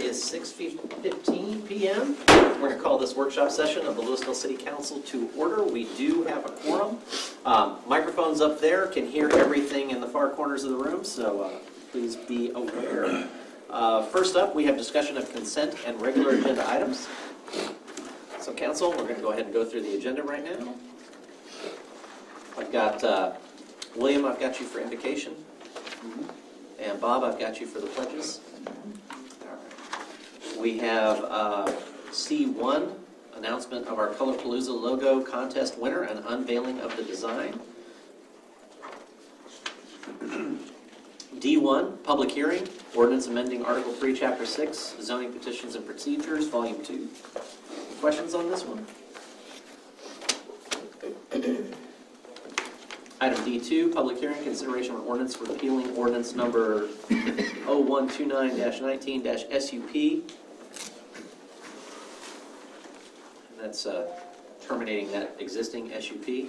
is 6:15 p.m. We're going to call this workshop session of the Lewisville City Council to order. We do have a quorum. Microphones up there can hear everything in the far corners of the room, so please be aware. First up, we have discussion of consent and regular agenda items. So council, we're going to go ahead and go through the agenda right now. I've got William, I've got you for invocation. And Bob, I've got you for the pledges. We have C1, announcement of our Colorpalooza logo contest winner and unveiling of the design. D1, public hearing, ordinance amending Article 3, Chapter 6, zoning petitions and procedures, Volume 2. Questions on this one? Item D2, public hearing, consideration of ordinance repealing ordinance number 0129-19-SUP. And that's terminating that existing SUP.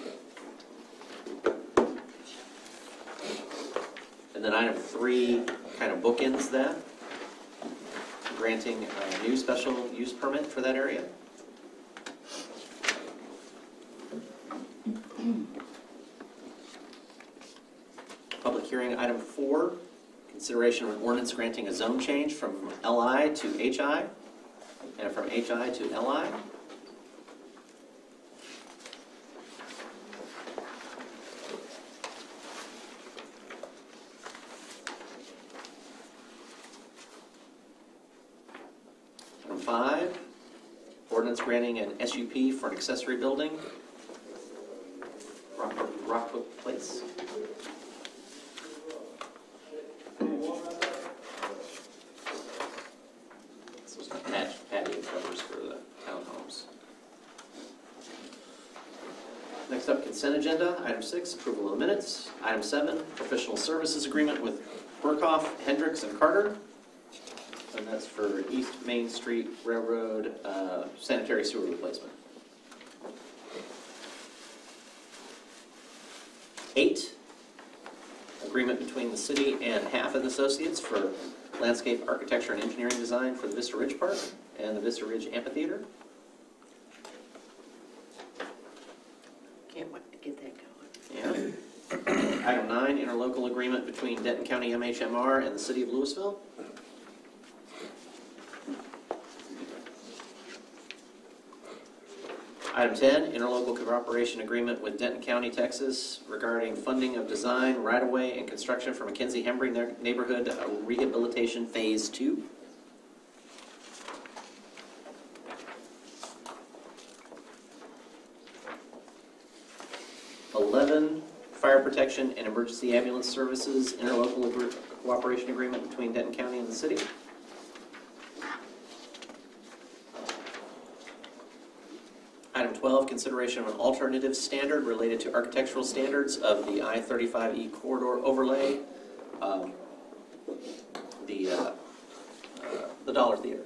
And then item 3 kind of bookends that, granting a new special use permit for that area. Public hearing, item 4, consideration of an ordinance granting a zone change from LI to HI, and from HI to LI. Item 5, ordinance granting an SUP for an accessory building, Rockwood Place. Patio covers for the townhomes. Next up, consent agenda. Item 6, approval of minutes. Item 7, professional services agreement with Burkhoff, Hendricks, and Carter. And that's for East Main Street Railroad sanitary sewer replacement. 8, agreement between the city and Half and Associates for landscape architecture and engineering design for the Vista Ridge Park and the Vista Ridge Amphitheater. Can't wait to get that going. Yeah. Item 9, interlocal agreement between Denton County MHMR and the City of Lewisville. Item 10, interlocal cooperation agreement with Denton County, Texas regarding funding of design, right-of-way, and construction for McKenzie-Hembry Neighborhood Rehabilitation Phase 2. Fire protection and emergency ambulance services interlocal cooperation agreement between Denton County and the city. Item 12, consideration of an alternative standard related to architectural standards of the I-35E corridor overlay, the Dollar Theater.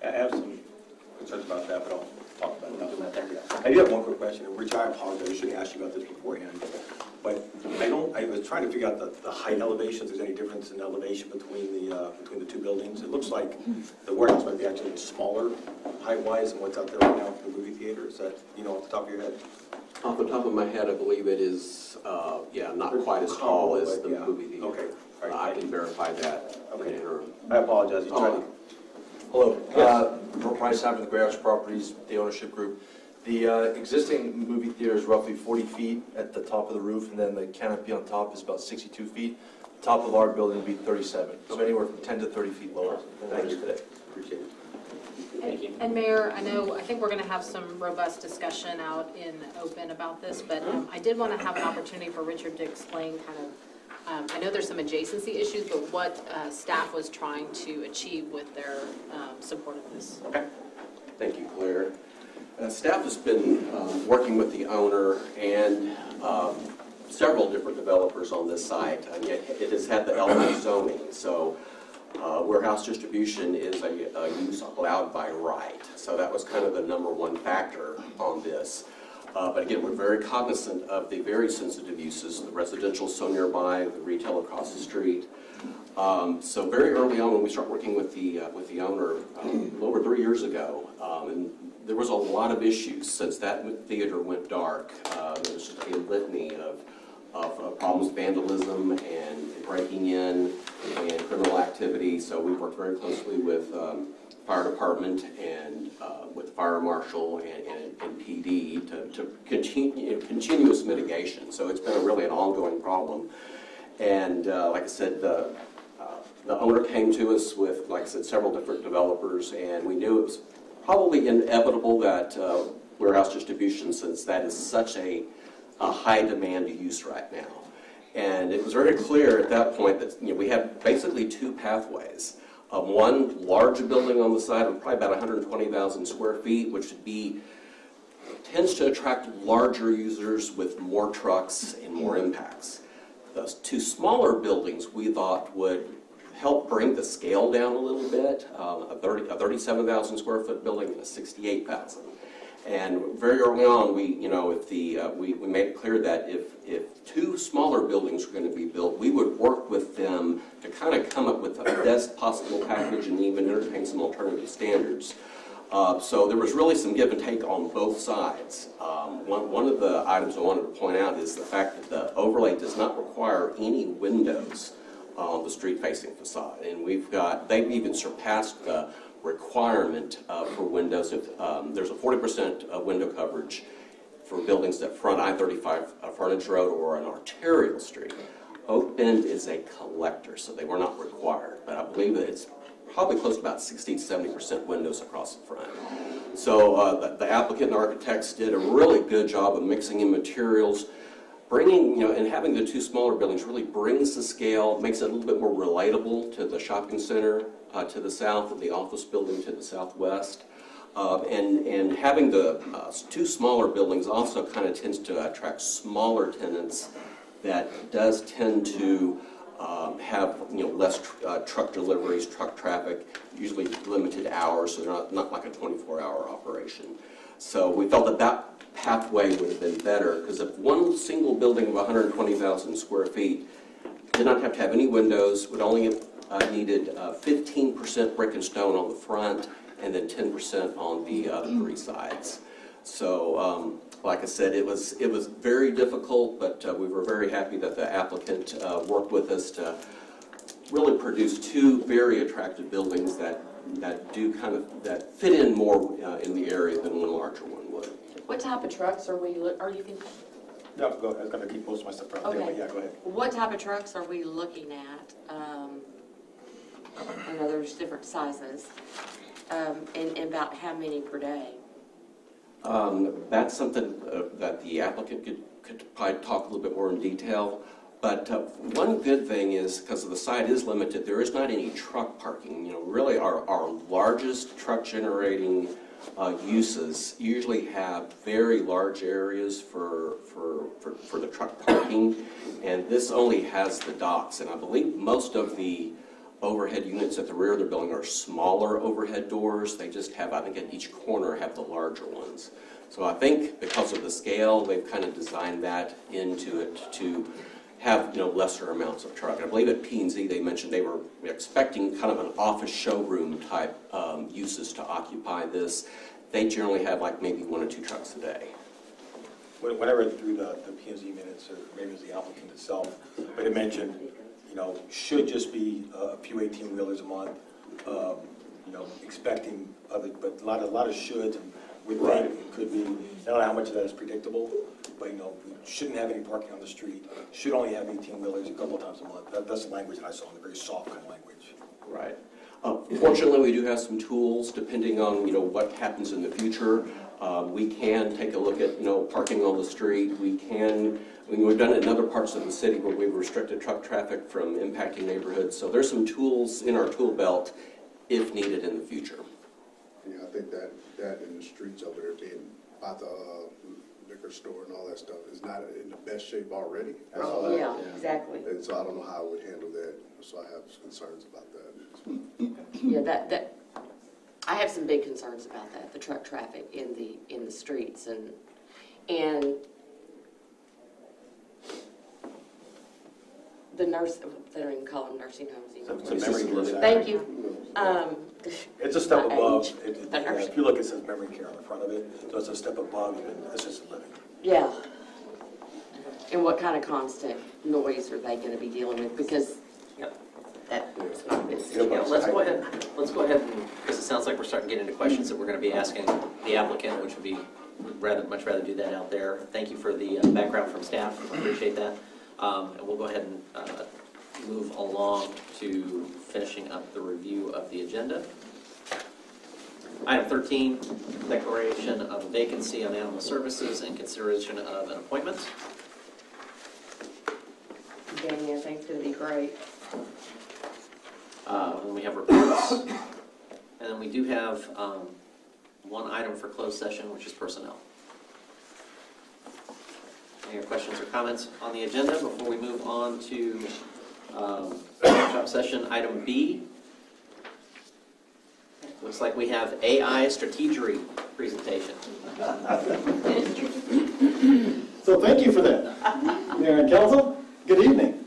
I have some concerns about that, but I'll talk about it now. I do have one quick question, which I apologize, I should have asked you about this beforehand. But I was trying to figure out the height elevations. If there's any difference in elevation between the two buildings? It looks like the warehouse might be actually smaller height-wise than what's out there right now for the movie theater. Is that, off the top of your head? Off the top of my head, I believe it is, not quite as tall as the movie theater. Okay. Right. I can verify that. Okay. I apologize. Hello. Bryce Hammer, the Grayhouse Properties, the ownership group. The existing movie theater is roughly 40 feet at the top of the roof, and then the canopy on top is about 62 feet. The top of our building will be 37, so anywhere from 10 to 30 feet lower than it is today. Appreciate it. Thank you. And Mayor, I think we're going to have some robust discussion out in open about this, but I did want to have an opportunity for Richard to explain kind of, I know there's some adjacency issues, but what staff was trying to achieve with their support of this. Okay. Thank you, Claire. Staff has been working with the owner and several different developers on this site, and yet it has had the LI zoning. So warehouse distribution is a use allowed by right. So that was kind of the #1 factor on this. But again, we're very cognizant of the very sensitive uses, the residential so nearby, the retail across the street. So very early on when we start working with the owner, a little over 3 years ago, and there was a lot of issues since that theater went dark. There was just a litany of problems, vandalism and breaking in and criminal activity. So we worked very closely with fire department and with the fire marshal and PD to continue continuous mitigation. So it's been really an ongoing problem. And like I said, the owner came to us with, like I said, several different developers, and we knew it was probably inevitable that warehouse distribution, since that is such a high demand use right now. And it was very clear at that point that we have basically two pathways. One large building on the side of probably about 120,000 square feet, which would be tends to attract larger users with more trucks and more impacts. Those two smaller buildings we thought would help bring the scale down a little bit, a 37,000 square foot building and a 68,000. And very early on, we made it clear that if two smaller buildings were going to be built, we would work with them to kind of come up with the best possible package and even entertain some alternative standards. So there was really some give and take on both sides. One of the items I wanted to point out is the fact that the overlay does not require any windows on the street-facing facade. And they've even surpassed the requirement for windows. If there's a 40% window coverage for buildings that front I-35 frontage road or an arterial street. Oak Bend is a collector, so they were not required. But I believe that it's probably close to about 60 to 70% windows across the front. So the applicant and architects did a really good job of mixing in materials, bringing, and having the two smaller buildings really brings the scale, makes it a little bit more relatable to the shopping center to the south and the office building to the southwest. And having the two smaller buildings also kind of tends to attract smaller tenants that does tend to have less truck deliveries, truck traffic, usually limited hours, so they're not like a 24-hour operation. So we felt that pathway would have been better, because if one single building of 120,000 square feet did not have to have any windows, would only have needed 15% brick and stone on the front and then 10% on the other three sides. So like I said, it was very difficult, but we were very happy that the applicant worked with us to really produce two very attractive buildings that fit in more in the area than one larger one would. What type of trucks are you thinking? No, go ahead. I was going to keep most of my stuff around there, but yeah, go ahead. What type of trucks are we looking at? I know there's different sizes. And about how many per day? That's something that the applicant could probably talk a little bit more in detail. But one good thing is, because the site is limited, there is not any truck parking. Really our largest truck generating uses usually have very large areas for the truck parking, and this only has the docks. And I believe most of the overhead units at the rear of the building are smaller overhead doors. They just have, I think at each corner, have the larger ones. So I think because of the scale, they've kind of designed that into it to have lesser amounts of truck. And I believe at P&Z they mentioned they were expecting kind of an office showroom type uses to occupy this. They generally have like maybe 1 or 2 trucks a day. When I read through the P&Z minutes, or maybe it was the applicant itself, but it mentioned, should just be a few 18-wheelers a month, expecting other, but a lot of shoulds, and we think it could be, I don't know how much of that is predictable, but we shouldn't have any parking on the street, should only have 18-wheelers a couple of times a month. That's the language I saw, in a very soft kind of language. Right. Fortunately, we do have some tools, depending on what happens in the future. We can take a look at parking on the street. We've done it in other parts of the city where we've restricted truck traffic from impacting neighborhoods. So there's some tools in our tool belt if needed in the future. Yeah, I think that in the streets over there, being by the liquor store and all that stuff, is not in the best shape already. Yeah, exactly. And so I don't know how I would handle that. So I have concerns about that. Yeah, that I have some big concerns about that, the truck traffic in the streets, and And the nurse, they don't even call them nursing homes anymore. It's a memory care. Thank you. It's a step My above. age. If you look, it says memory care on the front of it, so it's a step above assisted living. Yeah. And what kind of constant noise are they gonna be dealing with? Because Yep. that's not good. Yeah, let's go ahead, because it sounds like we're starting to get into questions that we're going to be asking the applicant, which would be much rather do that out there. Thank you for the background from staff, I appreciate that. And we'll go ahead and move along to finishing up the review of the agenda. Item 13, declaration of a vacancy on animal services and consideration of an appointment. Danny, I think it's gonna be great. Then we have reports, and then we do have one item for closed session, which is personnel. Any questions or comments on the agenda before we move on to workshop session item B? Looks like we have AI strategery presentation. So thank you for that, Mayor and Council. Good evening.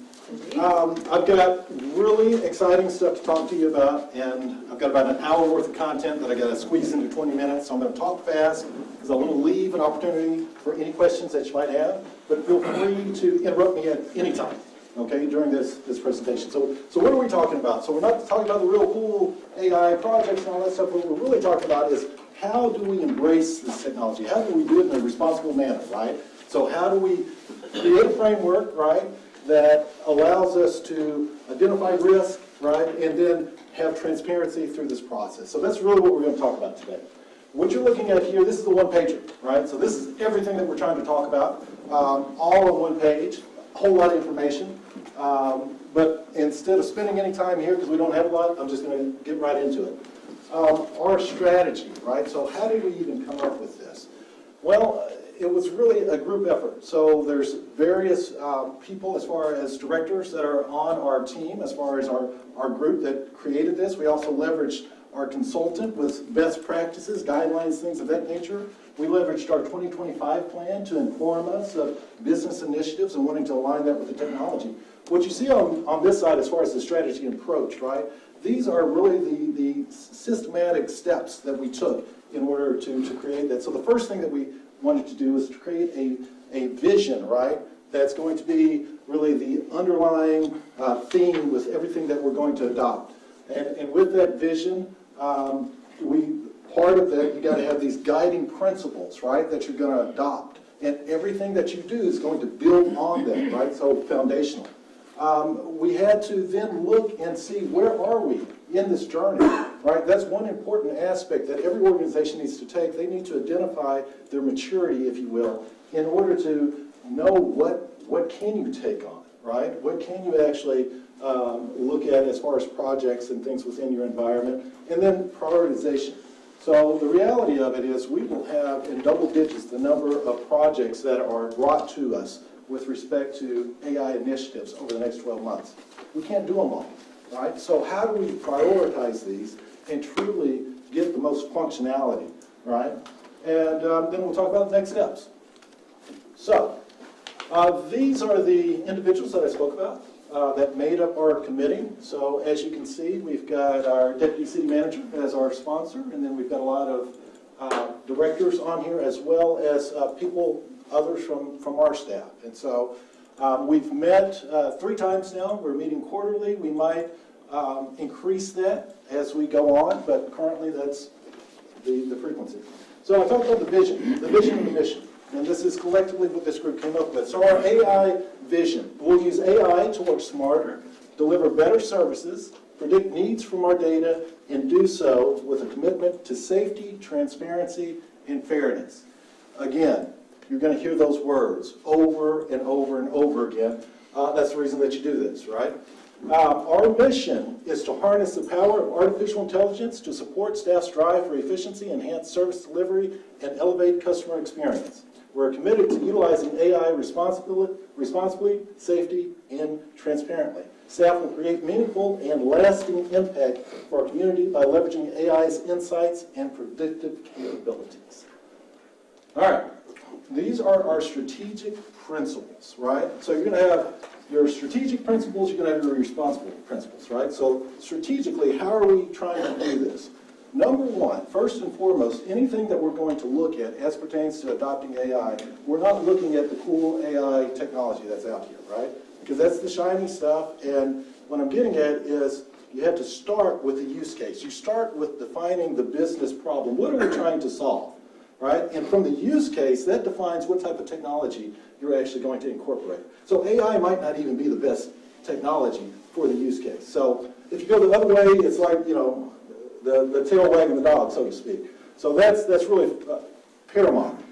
I've got really exciting stuff to talk to you about, and I've got about an hour worth of content that I got to squeeze into 20 minutes, so I'm going to talk fast because I want to leave an opportunity for any questions that you might have, but feel free to interrupt me at any time, okay, during this presentation. So what are we talking about? So we're not talking about the real cool AI projects and all that stuff. What we're really talking about is how do we embrace this technology? How do we do it in a responsible manner, right? So how do we create a framework, right, that allows us to identify risk, right, and then have transparency through this process. So that's really what we're going to talk about today. What you're looking at here, this is the one-pager, right? So this is everything that we're trying to talk about, all on one page, a whole lot of information. But instead of spending any time here, because we don't have a lot, I'm just going to get right into it. Our strategy, right? So how did we even come up with this? Well, it was really a group effort. So there's various people as far as directors that are on our team, as far as our group that created this. We also leveraged our consultant with best practices, guidelines, things of that nature. We leveraged our 2025 plan to inform us of business initiatives and wanting to align that with the technology. What you see on this side as far as the strategy approach, right? These are really the systematic steps that we took in order to create that. So the first thing that we wanted to do is to create a vision, right, that's going to be really the underlying theme with everything that we're going to adopt. And with that vision, part of that, you got to have these guiding principles, right, that you're going to adopt. And everything that you do is going to build on them, right, so foundational. We had to then look and see where are we in this journey, right? That's one important aspect that every organization needs to take. They need to identify their maturity, if you will, in order to know what can you take on, right? What can you actually look at as far as projects and things within your environment, and then prioritization. So the reality of it is we will have in double digits the number of projects that are brought to us with respect to AI initiatives over the next 12 months. We can't do them all, right? So how do we prioritize these and truly get the most functionality, right? And then we'll talk about the next steps. So these are the individuals that I spoke about that made up our committee. So as you can see, we've got our deputy city manager as our sponsor, and then we've got a lot of directors on here as well as others from our staff. And so we've met 3 times now. We're meeting quarterly. We might increase that as we go on, but currently that's the frequency. So I talked about the vision and the mission. And this is collectively what this group came up with. So our AI vision, we'll use AI to work smarter, deliver better services, predict needs from our data, and do so with a commitment to safety, transparency, and fairness. Again, you're going to hear those words over and over and over again. That's the reason that you do this, right? Our mission is to harness the power of artificial intelligence to support staff's drive for efficiency, enhance service delivery, and elevate customer experience. We're committed to utilizing AI responsibly, safety, and transparently. Staff will create meaningful and lasting impact for our community by leveraging AI's insights and predictive capabilities. All right. these are our strategic principles, right? So you're going to have your strategic principles, you're going to have your responsible principles, right? So strategically, how are we trying to do this? Number one, first and foremost, anything that we're going to look at as pertains to adopting AI, we're not looking at the cool AI technology that's out here, right? Because that's the shiny stuff, and what I'm getting at is you have to start with the use case. You start with defining the business problem. What are we trying to solve, right? And from the use case, that defines what type of technology you're actually going to incorporate. So AI might not even be the best technology for the use case. So if you go the other way, it's like, you know, the tail wagging the dog, so to speak. So that's really paramount.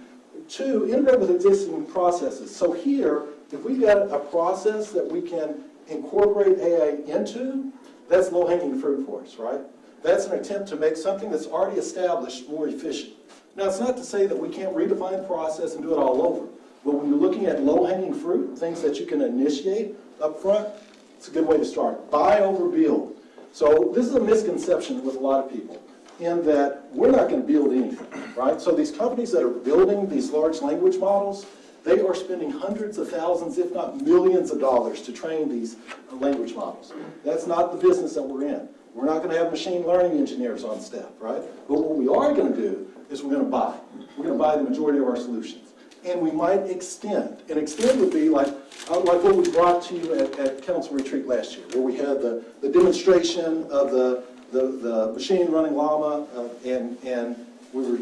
Two, integrate with existing processes. So here, if we've got a process that we can incorporate AI into, that's low-hanging fruit for us, right? That's an attempt to make something that's already established more efficient. Now, it's not to say that we can't redefine the process and do it all over, but when you're looking at low-hanging fruit, things that you can initiate up front, it's a good way to start. Buy over build. So this is a misconception with a lot of people in that we're not going to build anything, right? So these companies that are building these large language models, they are spending hundreds of thousands, if not millions of dollars to train these language models. That's not the business that we're in. We're not going to have machine learning engineers on staff, right? But what we are going to do is we're going to buy. We're going to buy the majority of our solutions. And we might extend. And extend would be like what we brought to you at Council Retreat last year, where we had the demonstration of the machine running llama, and we were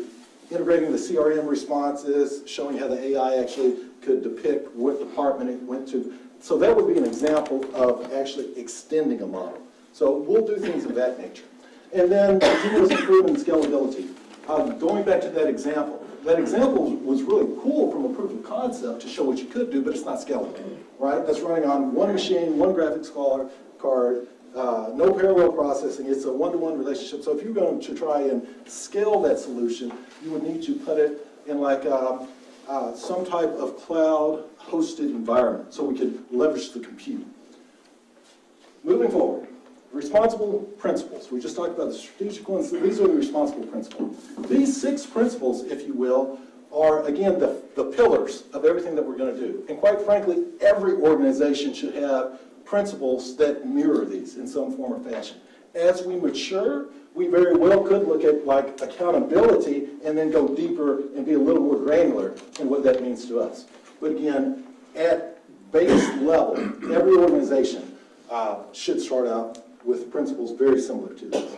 integrating the CRM responses, showing how the AI actually could depict what department it went to. So that would be an example of actually extending a model. So we'll do things of that nature. And then continuous improvement and scalability. Going back to that example was really cool from a proof of concept to show what you could do, but it's not scalable, right? That's running on one machine, one graphics card, no parallel processing. It's a one-to-one relationship. So if you're going to try and scale that solution, you would need to put it in like some type of cloud-hosted environment so we could leverage the compute. Moving forward. Responsible principles. We just talked about the strategic ones. These are the responsible principles. These 6 principles, if you will, are, again, the pillars of everything that we're going to do. And quite frankly, every organization should have principles that mirror these in some form or fashion. As we mature, we very well could look at like accountability and then go deeper and be a little more granular in what that means to us. But again, at base level, every organization should start out with principles very similar to this.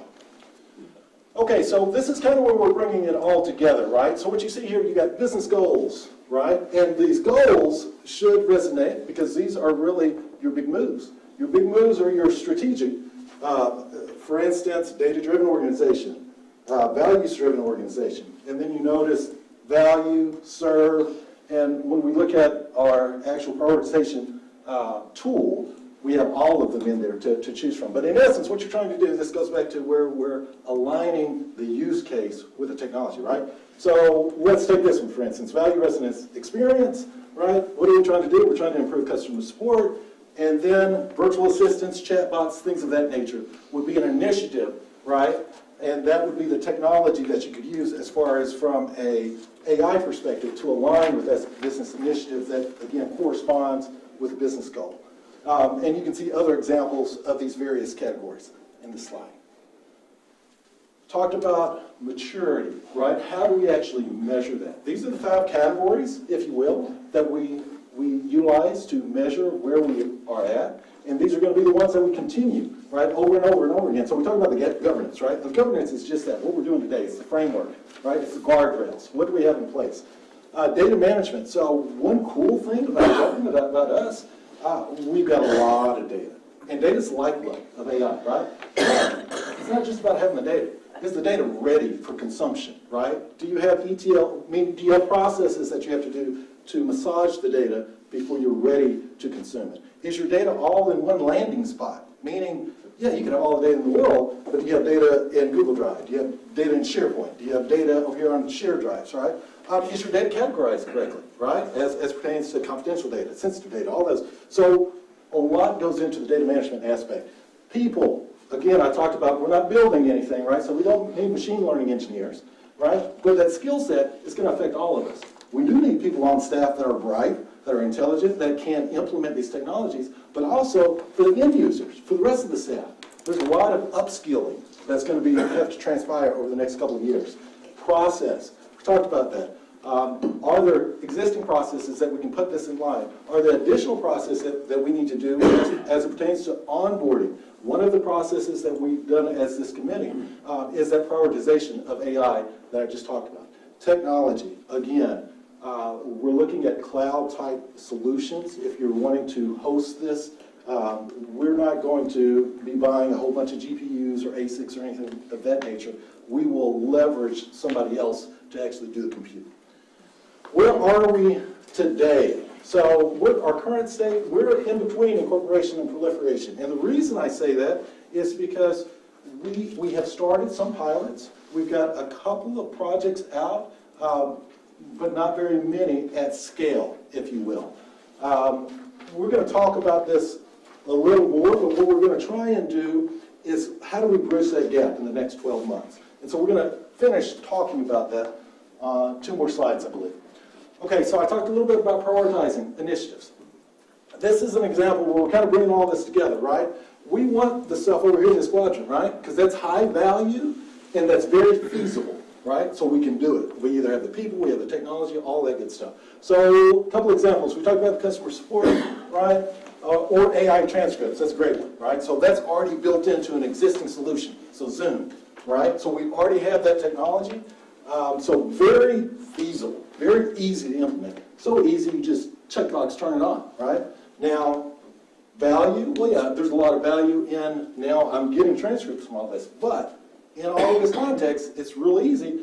Okay, so this is kind of where we're bringing it all together, right? So what you see here, you got business goals, right? And these goals should resonate because these are really your big moves. Your big moves are your strategic, for instance, data-driven organization, values-driven organization. And then you notice value, serve, and when we look at our actual prioritization tool, we have all of them in there to choose from. But in essence, what you're trying to do, this goes back to where we're aligning the use case with the technology, right? So let's take this one, for instance, value resonance experience, right? What are we trying to do? We're trying to improve customer support, and then virtual assistants, chatbots, things of that nature would be an initiative, right? And that would be the technology that you could use as far as from a AI perspective to align with that business initiative that, again, corresponds with a business goal. And you can see other examples of these various categories in the slide. Talked about maturity, right? How do we actually measure that? These are the 5 categories, if you will, that we utilize to measure where we are at. And these are going to be the ones that we continue, right, over and over and over again. So we talk about the governance, right? The governance is just that. What we're doing today is the framework, right? It's the guardrails. What do we have in place? Data management. So one cool thing about government, about us, we've got a lot of data. And data's the lifeblood of AI, right? It's not just about having the data. Is the data ready for consumption, right? Do you have ETL, do you have processes that you have to do to massage the data before you're ready to consume it? Is your data all in one landing spot? Meaning, yeah, you can have all the data in the world, but do you have data in Google Drive? Do you have data in SharePoint? Do you have data over here on shared drives, right? Is your data categorized correctly, right? As pertains to confidential data, sensitive data, all those. So a lot goes into the data management aspect. People, again, I talked about we're not building anything, right? So we don't need machine learning engineers, right? But that skill set is going to affect all of us. We do need people on staff that are bright, that are intelligent, that can implement these technologies, but also for the end users, for the rest of the staff. There's a lot of upskilling that's going to have to transpire over the next couple of years. Process, we talked about that. Are there existing processes that we can put this in line? Are there additional processes that we need to do as it pertains to onboarding? One of the processes that we've done as this committee is that prioritization of AI that I just talked about. Technology, again, we're looking at cloud-type solutions. If you're wanting to host this, we're not going to be buying a whole bunch of GPUs or ASICs or anything of that nature. We will leverage somebody else to actually do the compute. Where are we today? So our current state, we're in between incorporation and proliferation. And the reason I say that is because we have started some pilots. We've got a couple of projects out, but not very many at scale, if you will. We're going to talk about this a little more, but what we're going to try and do is how do we bridge that gap in the next 12 months? And so we're going to finish talking about that. 2 more slides, I believe. Okay, so I talked a little bit about prioritizing initiatives. This is an example where we're kind of bringing all this together, right? We want the stuff over here in this quadrant, right? Because that's high value and that's very feasible, right? So we can do it. We either have the people, we have the technology, all that good stuff. So a couple examples. We talked about the customer support, right? Or AI transcripts. That's a great one, right? So that's already built into an existing solution. So Zoom, right? So we already have that technology. So very feasible, very easy to implement. So easy, you just checkbox, turn it on, right? Now, value, well, yeah, there's a lot of value in, now I'm getting transcripts from all this, but in all of this context, it's real easy.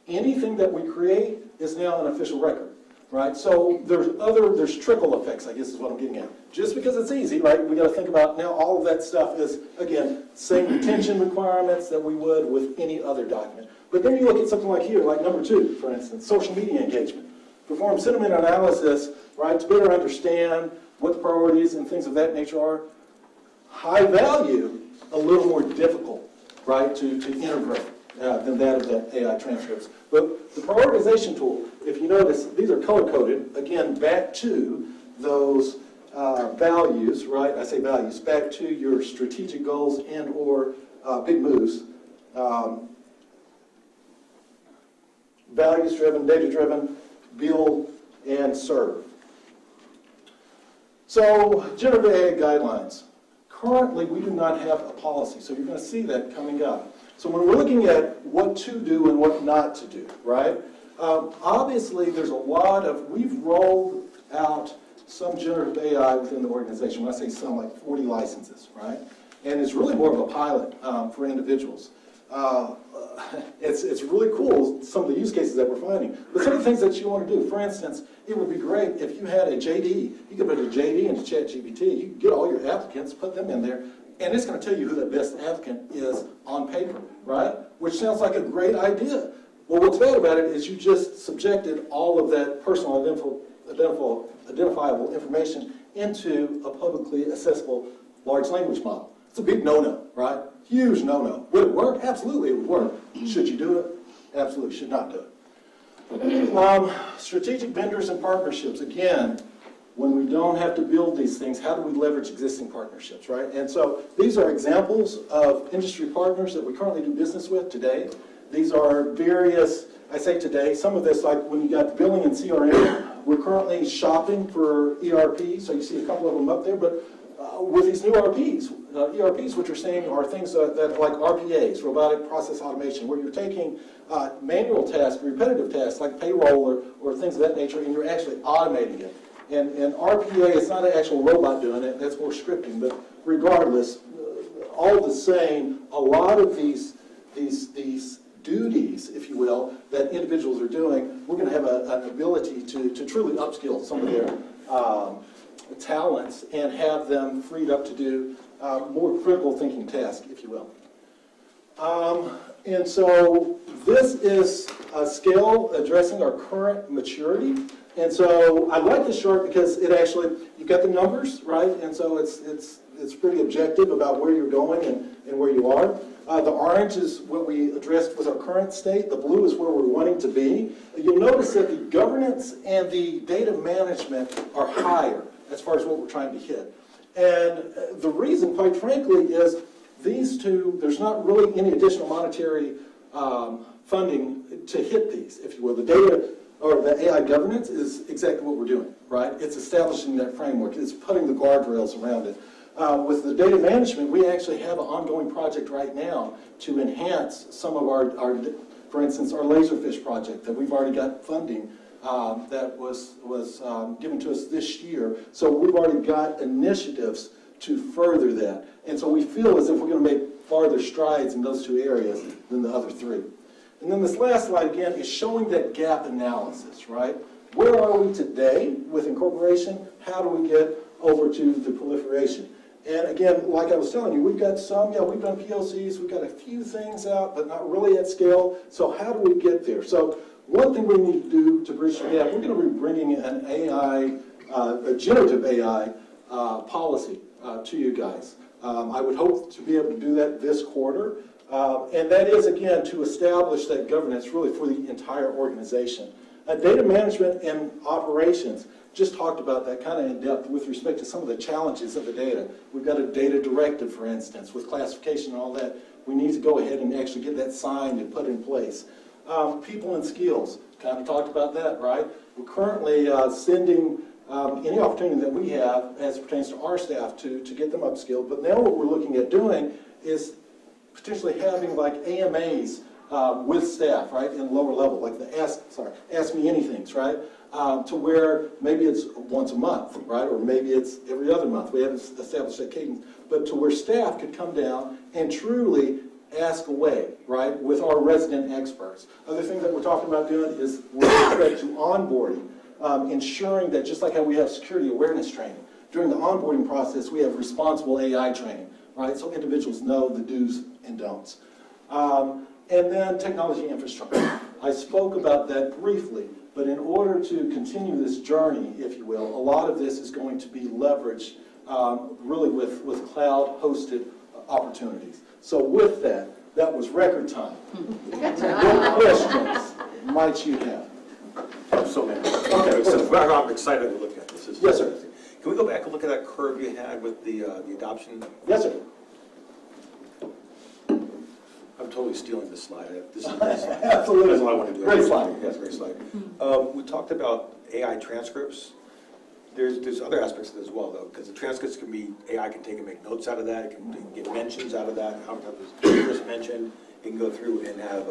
Anything that we create is now an official record, right? So there's trickle effects, I guess is what I'm getting at. Just because it's easy, right, we got to think about now all of that stuff is, again, same retention requirements that we would with any other document. But then you look at something like here, like number 2, for instance, social media engagement. Perform sentiment analysis, right, to better understand what the priorities and things of that nature are. High value, a little more difficult, right, to integrate than that of the AI transcripts. But the prioritization tool, if you notice, these are color-coded, again, back to those values, right, I say values, back to your strategic goals and or big moves. Values-driven, data-driven, build, and serve. So, generative AI guidelines. Currently, we do not have a policy, so you're going to see that coming up. So when we're looking at what to do and what not to do, right? Obviously, there's a lot of, we've rolled out some generative AI within the organization. When I say some, like 40 licenses, right? And it's really more of a pilot for individuals. It's really cool, some of the use cases that we're finding. But some of the things that you want to do, for instance, it would be great if you had a JD. You could put a JD into ChatGPT. You could get all your applicants, put them in there, and it's going to tell you who the best applicant is on paper, right? Which sounds like a great idea. Well, what's bad about it is you just subjected all of that personal identifiable information into a publicly accessible large language model. It's a big no-no, right? Huge no-no. Would it work? Absolutely, it would work. Should you do it? Absolutely, should not do it. Strategic vendors and partnerships. Again, when we don't have to build these things, how do we leverage existing partnerships, right? And so these are examples of industry partners that we currently do business with today. These are various, I say today, some of this, like when you got billing and CRM, we're currently shopping for ERP, so you see a couple of them up there, but with these new ERPs, what you're saying are things that like RPAs, robotic process automation, where you're taking manual tasks, repetitive tasks like payroll or things of that nature, and you're actually automating it. And RPA, it's not an actual robot doing it, that's more scripting, but regardless, all the same, a lot of these duties, if you will, that individuals are doing, we're going to have an ability to truly upskill some of their talents and have them freed up to do more critical thinking tasks, if you will. And so this is a scale addressing our current maturity. And so I like this chart because it actually, you've got the numbers, right? And so it's pretty objective about where you're going and where you are. The orange is what we addressed with our current state. The blue is where we're wanting to be. You'll notice that the governance and the data management are higher as far as what we're trying to hit. And the reason, quite frankly, is these two, there's not really any additional monetary funding to hit these, if you will. The data or the AI governance is exactly what we're doing, right? It's establishing that framework. It's putting the guardrails around it. With the data management, we actually have an ongoing project right now to enhance some of our for instance, our laserfish project that we've already got funding that was given to us this year. So we've already got initiatives to further that. And so we feel as if we're going to make farther strides in those two areas than the other three. And then this last slide, again, is showing that gap analysis, right? Where are we today with incorporation? How do we get over to the proliferation? And again, like I was telling you, we've got some, we've done POCs, we've got a few things out, but not really at scale. So how do we get there? So one thing we need to do to bridge the gap, we're going to be bringing an AI, a generative AI policy to you guys. I would hope to be able to do that this quarter. And that is, again, to establish that governance really for the entire organization. Data management and operations, just talked about that kind of in depth with respect to some of the challenges of the data. We've got a data directive, for instance, with classification and all that. We need to go ahead and actually get that signed and put in place. People and skills, kind of talked about that, right? We're currently sending any opportunity that we have as it pertains to our staff to get them upskilled. But now what we're looking at doing is potentially having like AMAs with staff, right, in lower level, like the Ask Me Anythings, right, to where maybe it's once a month, right, or maybe it's every other month. We haven't established that cadence, but to where staff could come down and truly ask away, right, with our resident experts. Other thing that we're talking about doing is with respect to onboarding, ensuring that just like how we have security awareness training, during the onboarding process, we have responsible AI training, right, so individuals know the do's and don'ts. And then technology infrastructure. I spoke about that briefly, but in order to continue this journey, if you will, a lot of this is going to be leveraged really with cloud-hosted opportunities. So with that, that was record time. What questions might you have? So many. Okay, so I'm excited to look at this. Yes, sir. Can we go back and look at that curve you had with the adoption? Yes, sir. I'm totally stealing this slide. This is Absolutely. That's what I want to do. Great slide. Yes, great slide. We talked about AI transcripts. There's other aspects of it as well, though, because the transcripts can be, AI can take and make notes out of that. It can get mentions out of that. How many times was Chris mentioned? It can go through and have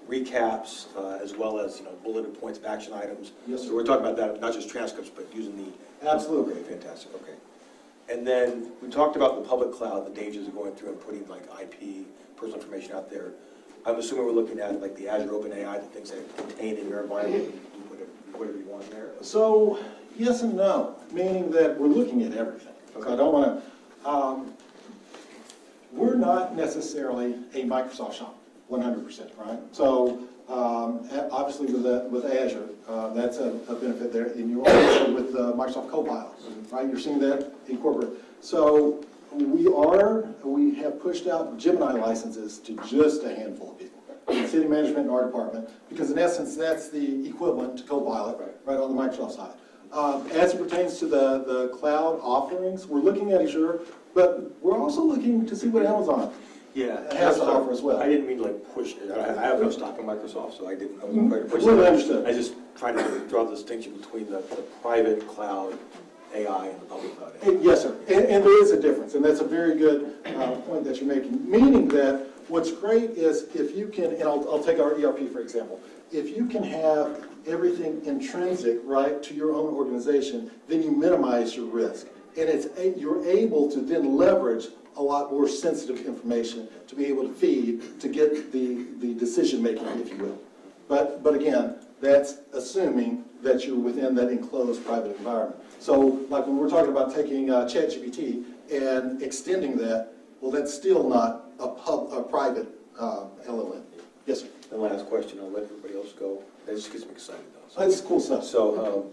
recaps as well as bulleted points of action items. Yes, sir. So we're talking about that, not just transcripts, but using the. Absolutely. Okay, fantastic. Okay. And then we talked about the public cloud, the dangers of going through and putting like IP, personal information out there. I'm assuming we're looking at like the Azure OpenAI, the things that are contained in your environment, you put whatever you want there. So, yes and no, meaning that we're looking at everything. Okay. I don't want to, we're not necessarily a Microsoft shop, 100%, right? So, obviously with Azure, that's a benefit there. And you're also with Microsoft Copilot, right? You're seeing that incorporated. So we have pushed out Gemini licenses to just a handful of people, city management and our department, because in essence, that's the equivalent to Copilot, right on the Microsoft side. As it pertains to the cloud offerings, we're looking at Azure, but we're also looking to see what Amazon has to offer as well. I didn't mean to like push it. I have no stock in Microsoft, so I wasn't trying to push Really it. understood. I just trying to draw the distinction between the private cloud AI and the public cloud AI. Yes, sir. And there is a difference, and that's a very good point that you're making. Meaning that what's great is if you can, and I'll take our ERP for example, if you can have everything intrinsic, right, to your own organization, then you minimize your risk. And you're able to then leverage a lot more sensitive information to be able to feed, to get the decision making, if you will. But again, that's assuming that you're within that enclosed private environment. So like when we're talking about taking ChatGPT and extending that, well, that's still not a private LLM. Yes, sir. And last question, I'll let everybody else go. That just gets me excited though. That's cool stuff. So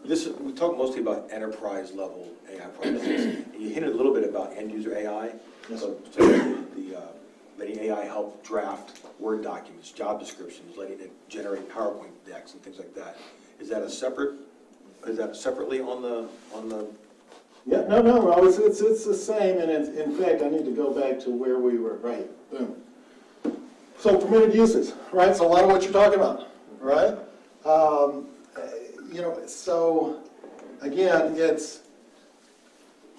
we talk mostly about enterprise level AI processes. And you hinted a little bit about end user AI. Yes, So sir. the letting AI help draft Word documents, job descriptions, letting it generate PowerPoint decks and things like that. Is that separately on the? Yeah, no, it's the same, and in fact, I need to go back to where we were, right, boom. So permitted uses, right, so a lot of what you're talking about, right? So, again, it's,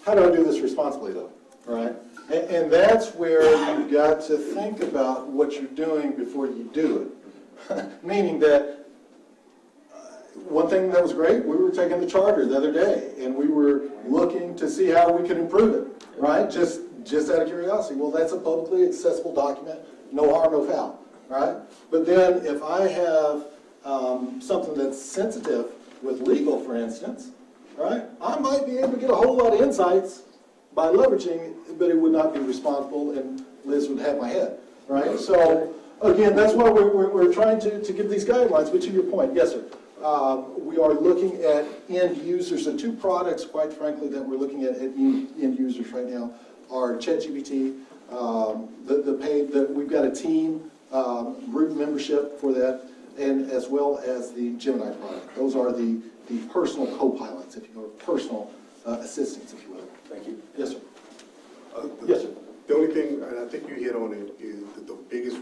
how do I do this responsibly though, right? And that's where you've got to think about what you're doing before you do it. Meaning that, one thing that was great, we were taking the charter the other day, and we were looking to see how we could improve it, right? Just out of curiosity. Well, that's a publicly accessible document, no harm, no foul, right? But then if I have something that's sensitive with legal, for instance, right, I might be able to get a whole lot of insights by leveraging it, but it would not be responsible, and Liz would have my head, right? So, again, that's why we're trying to give these guidelines, but to your point, yes, sir. We are looking at end users. The two products, quite frankly, that we're looking at end users right now are ChatGPT, the paid, we've got a team group membership for that, and as well as the Gemini product. Those are the personal co-pilots, if you will, personal assistants, if you will. Thank you. Yes, sir. Yes, sir. The only thing, and I think you hit on it, is that the biggest,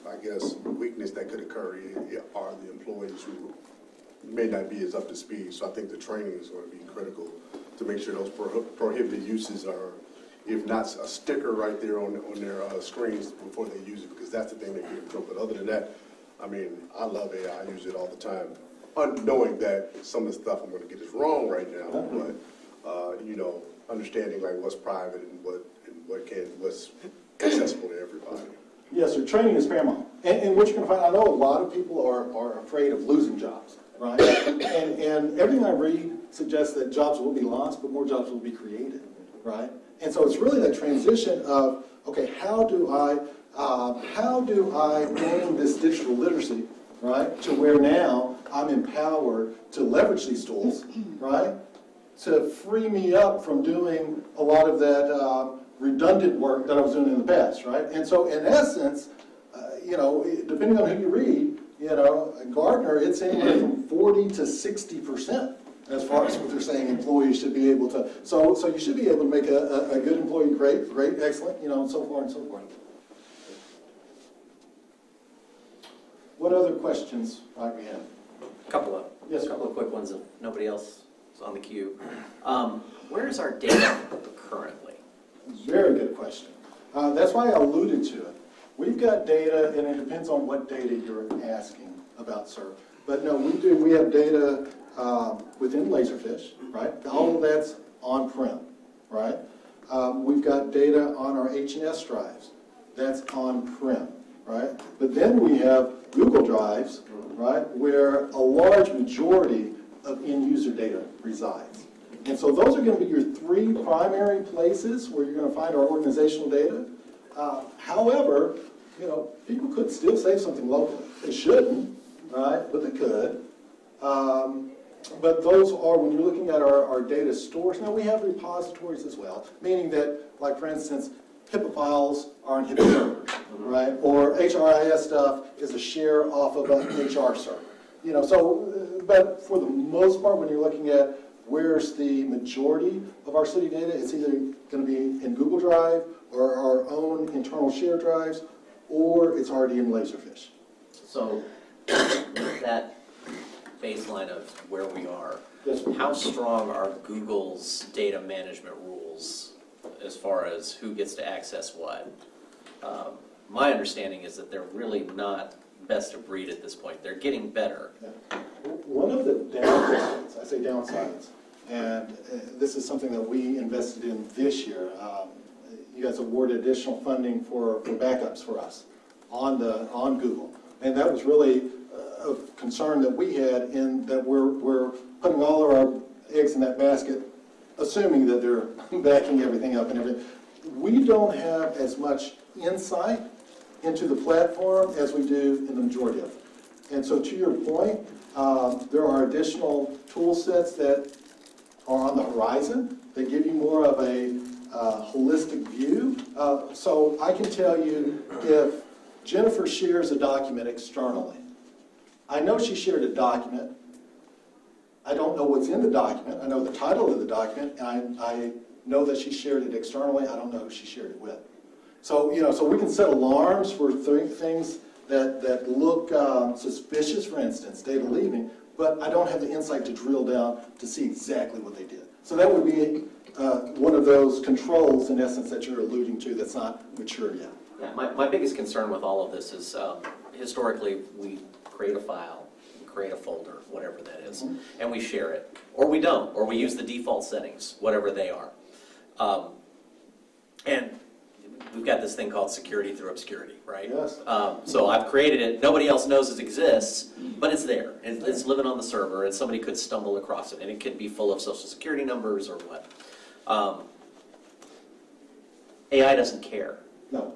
I guess, weakness that could occur are the employees who may not be as up to speed. So I think the training is going to be critical to make sure those prohibited uses are, if not a sticker right there on their screens before they use it, because that's the thing that can control. But other than that, I mean, I love AI. I use it all the time, knowing that some of the stuff I'm going to get is wrong right now. But understanding like what's private and what's accessible to everybody. Yes, sir. Training is paramount. And what you're going to find, I know a lot of people are afraid of losing jobs, right? and everything I read suggests that jobs will be lost, but more jobs will be created, right? And so it's really that transition of, okay, how do I gain this digital literacy, right, to where now I'm empowered to leverage these tools, right, to free me up from doing a lot of that redundant work that I was doing in the past, right? And so in essence, depending on who you read, Gardner, it's anywhere from 40 to 60% as far as what they're saying employees should be able to. So you should be able to make a good employee great, excellent, and so forth and so forth. What other questions might we have? A couple of quick ones if nobody else is on the queue. Where is our data currently? Very good question. That's why I alluded to it. We've got data, and it depends on what data you're asking about, sir. But no, we have data within Laserfish, right? All of that's on-prem, right? We've got data on our H&S drives. That's on-prem, right? But then we have Google Drives, right, where a large majority of end-user data resides. And so those are going to be your three primary places where you're going to find our organizational data. However, people could still save something locally. They shouldn't, right, but they could. But those are, when you're looking at our data stores, now we have repositories as well, meaning that, like for instance, HIPAA files are on HIPAA servers, right? Or HRIS stuff is a share off of an HR server. But for the most part, when you're looking at where's the majority of our city data, it's either going to be in Google Drive or our own internal shared drives, or it's already in Laserfish. So that baseline of where we are, Yes. how strong are Google's data management rules as far as who gets to access what? My understanding is that they're really not best of breed at this point. They're getting better. Yeah. One of the downsides, I say downsides, and this is something that we invested in this year. You guys awarded additional funding for backups for us on Google, and that was really a concern that we had in that we're putting all of our eggs in that basket, assuming that they're backing everything up and everything. We don't have as much insight into the platform as we do in the majority of it. And so to your point, there are additional tool sets that are on the horizon that give you more of a holistic view. So I can tell you if Jennifer shares a document externally, I know she shared a document. I don't know what's in the document. I know the title of the document, and I know that she shared it externally. I don't know who she shared it with. So, so we can set alarms for things that look suspicious, for instance, data leaving, but I don't have the insight to drill down to see exactly what they did. So that would be one of those controls, in essence, that you're alluding to that's not mature yet. Yeah, my biggest concern with all of this is historically we create a file, create a folder, whatever that is, and we share it. Or we don't, or we use the default settings, whatever they are. And we've got this thing called security through obscurity, right? Yes. So I've created it, nobody else knows it exists, but it's there. It's living on the server, and somebody could stumble across it, and it could be full of social security numbers or what. AI doesn't care. No.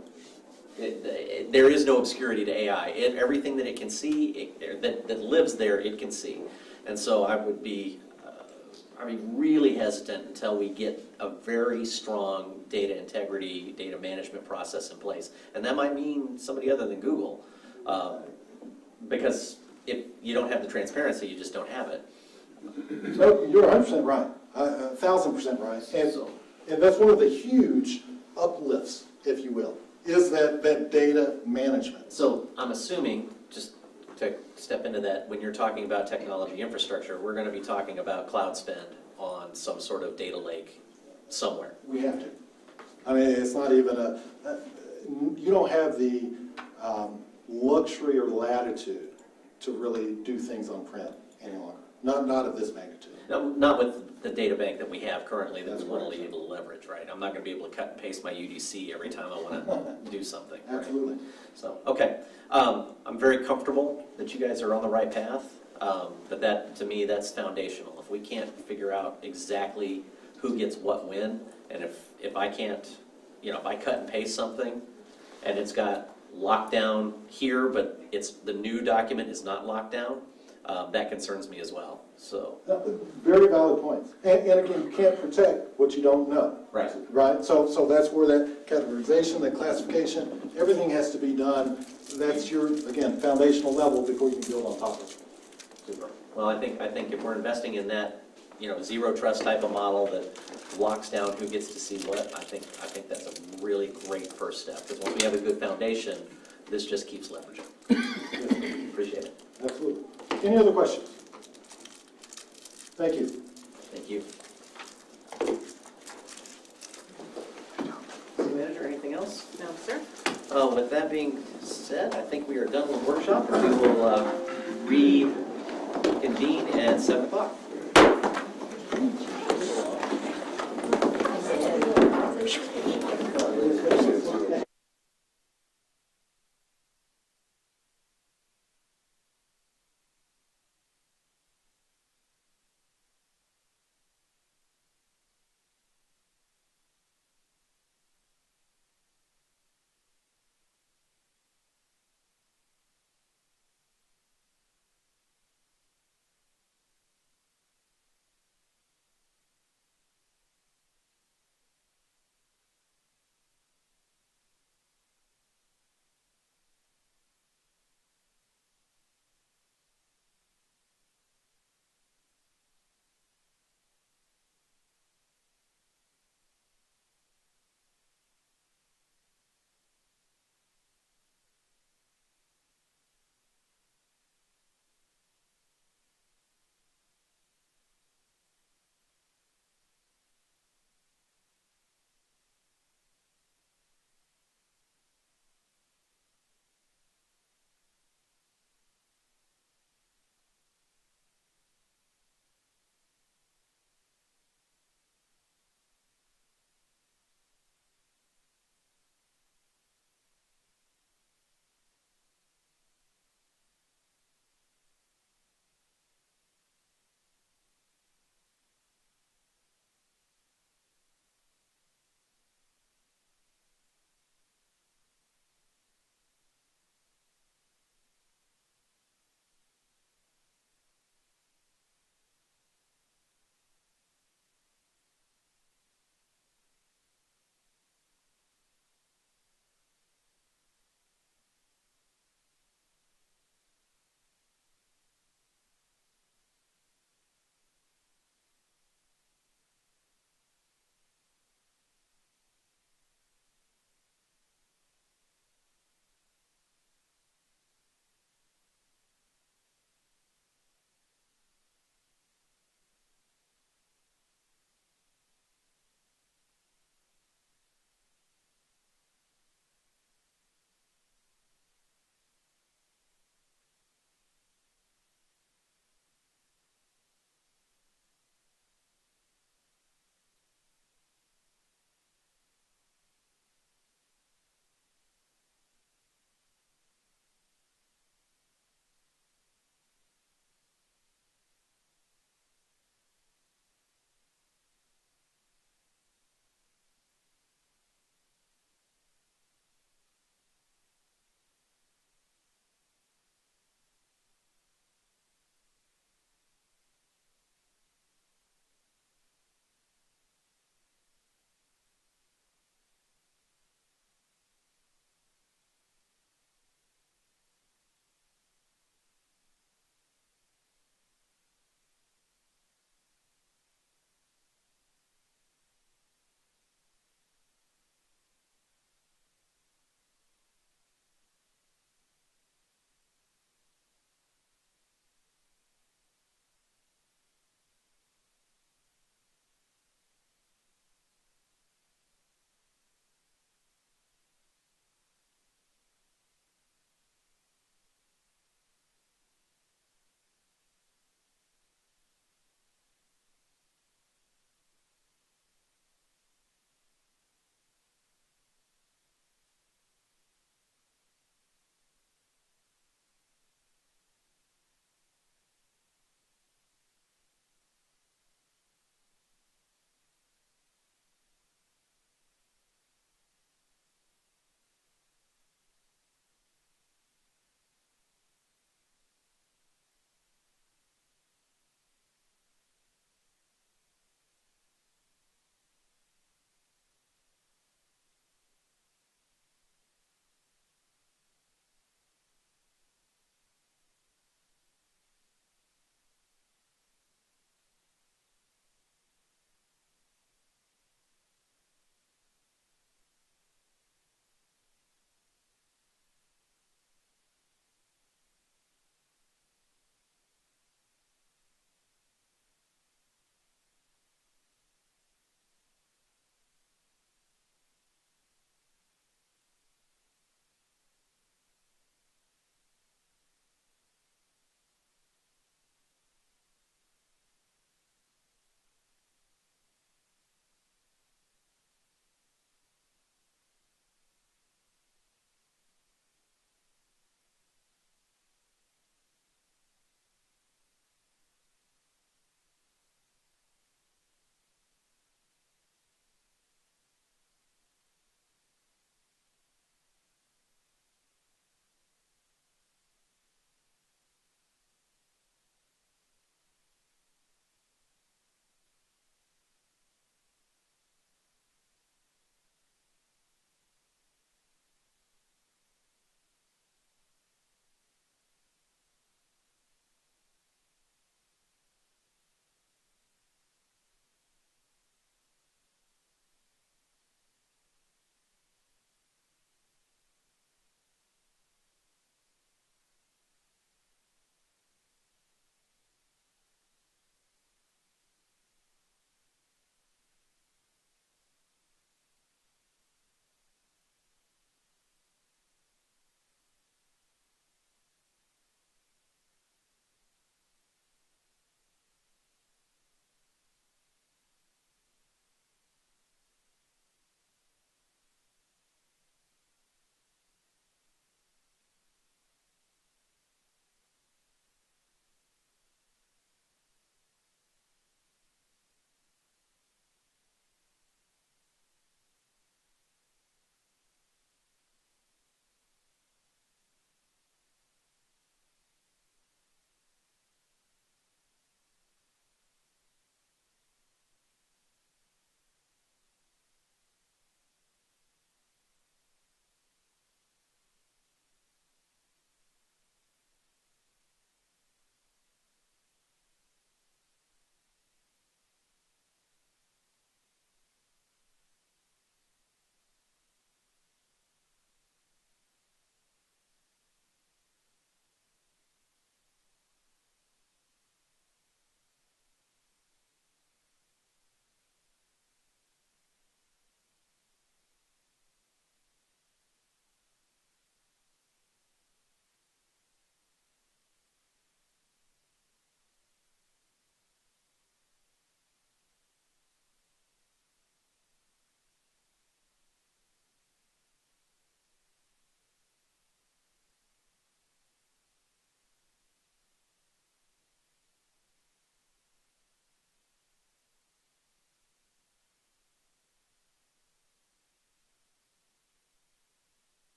There is no obscurity to AI. Everything that it can see, that lives there, it can see. And so I would be really hesitant until we get a very strong data integrity, data management process in place. And that might mean somebody other than Google. Because if you don't have the transparency, you just don't have it. So you're 100% right, 1,000% right. And that's one of the huge uplifts, if you will, is that data management. So I'm assuming, just to step into that, when you're talking about technology infrastructure, we're going to be talking about cloud spend on some sort of data lake somewhere. We have to. I mean, it's not even you don't have the luxury or latitude to really do things on print any longer. Not of this magnitude. No, not with the data bank that we have currently that That's we want right. to be able to leverage, right? I'm not going to be able to cut and paste my UDC every time I want to do something. Right? Absolutely. So, okay. I'm very comfortable that you guys are on the right path, but that, to me, that's foundational. If we can't figure out exactly who gets what when, and if I can't, if I cut and paste something and it's got lockdown here, but the new document is not locked down, that concerns me as well. So Very valid points. And again, you can't protect what you don't know. right. Right? So that's where that categorization, that classification, everything has to be done. That's your, again, foundational level before you can build on top of it. Super. Well, I think if we're investing in that, zero trust type of model that locks down who gets to see what, I think that's a really great first step. Because once we have a good foundation, this just keeps leveraging. Appreciate it. Absolutely. Any other questions? Thank you. Thank you. City Manager, anything else? No, sir? With that being said, I think we are done with workshop. We will reconvene at 7 o'clock.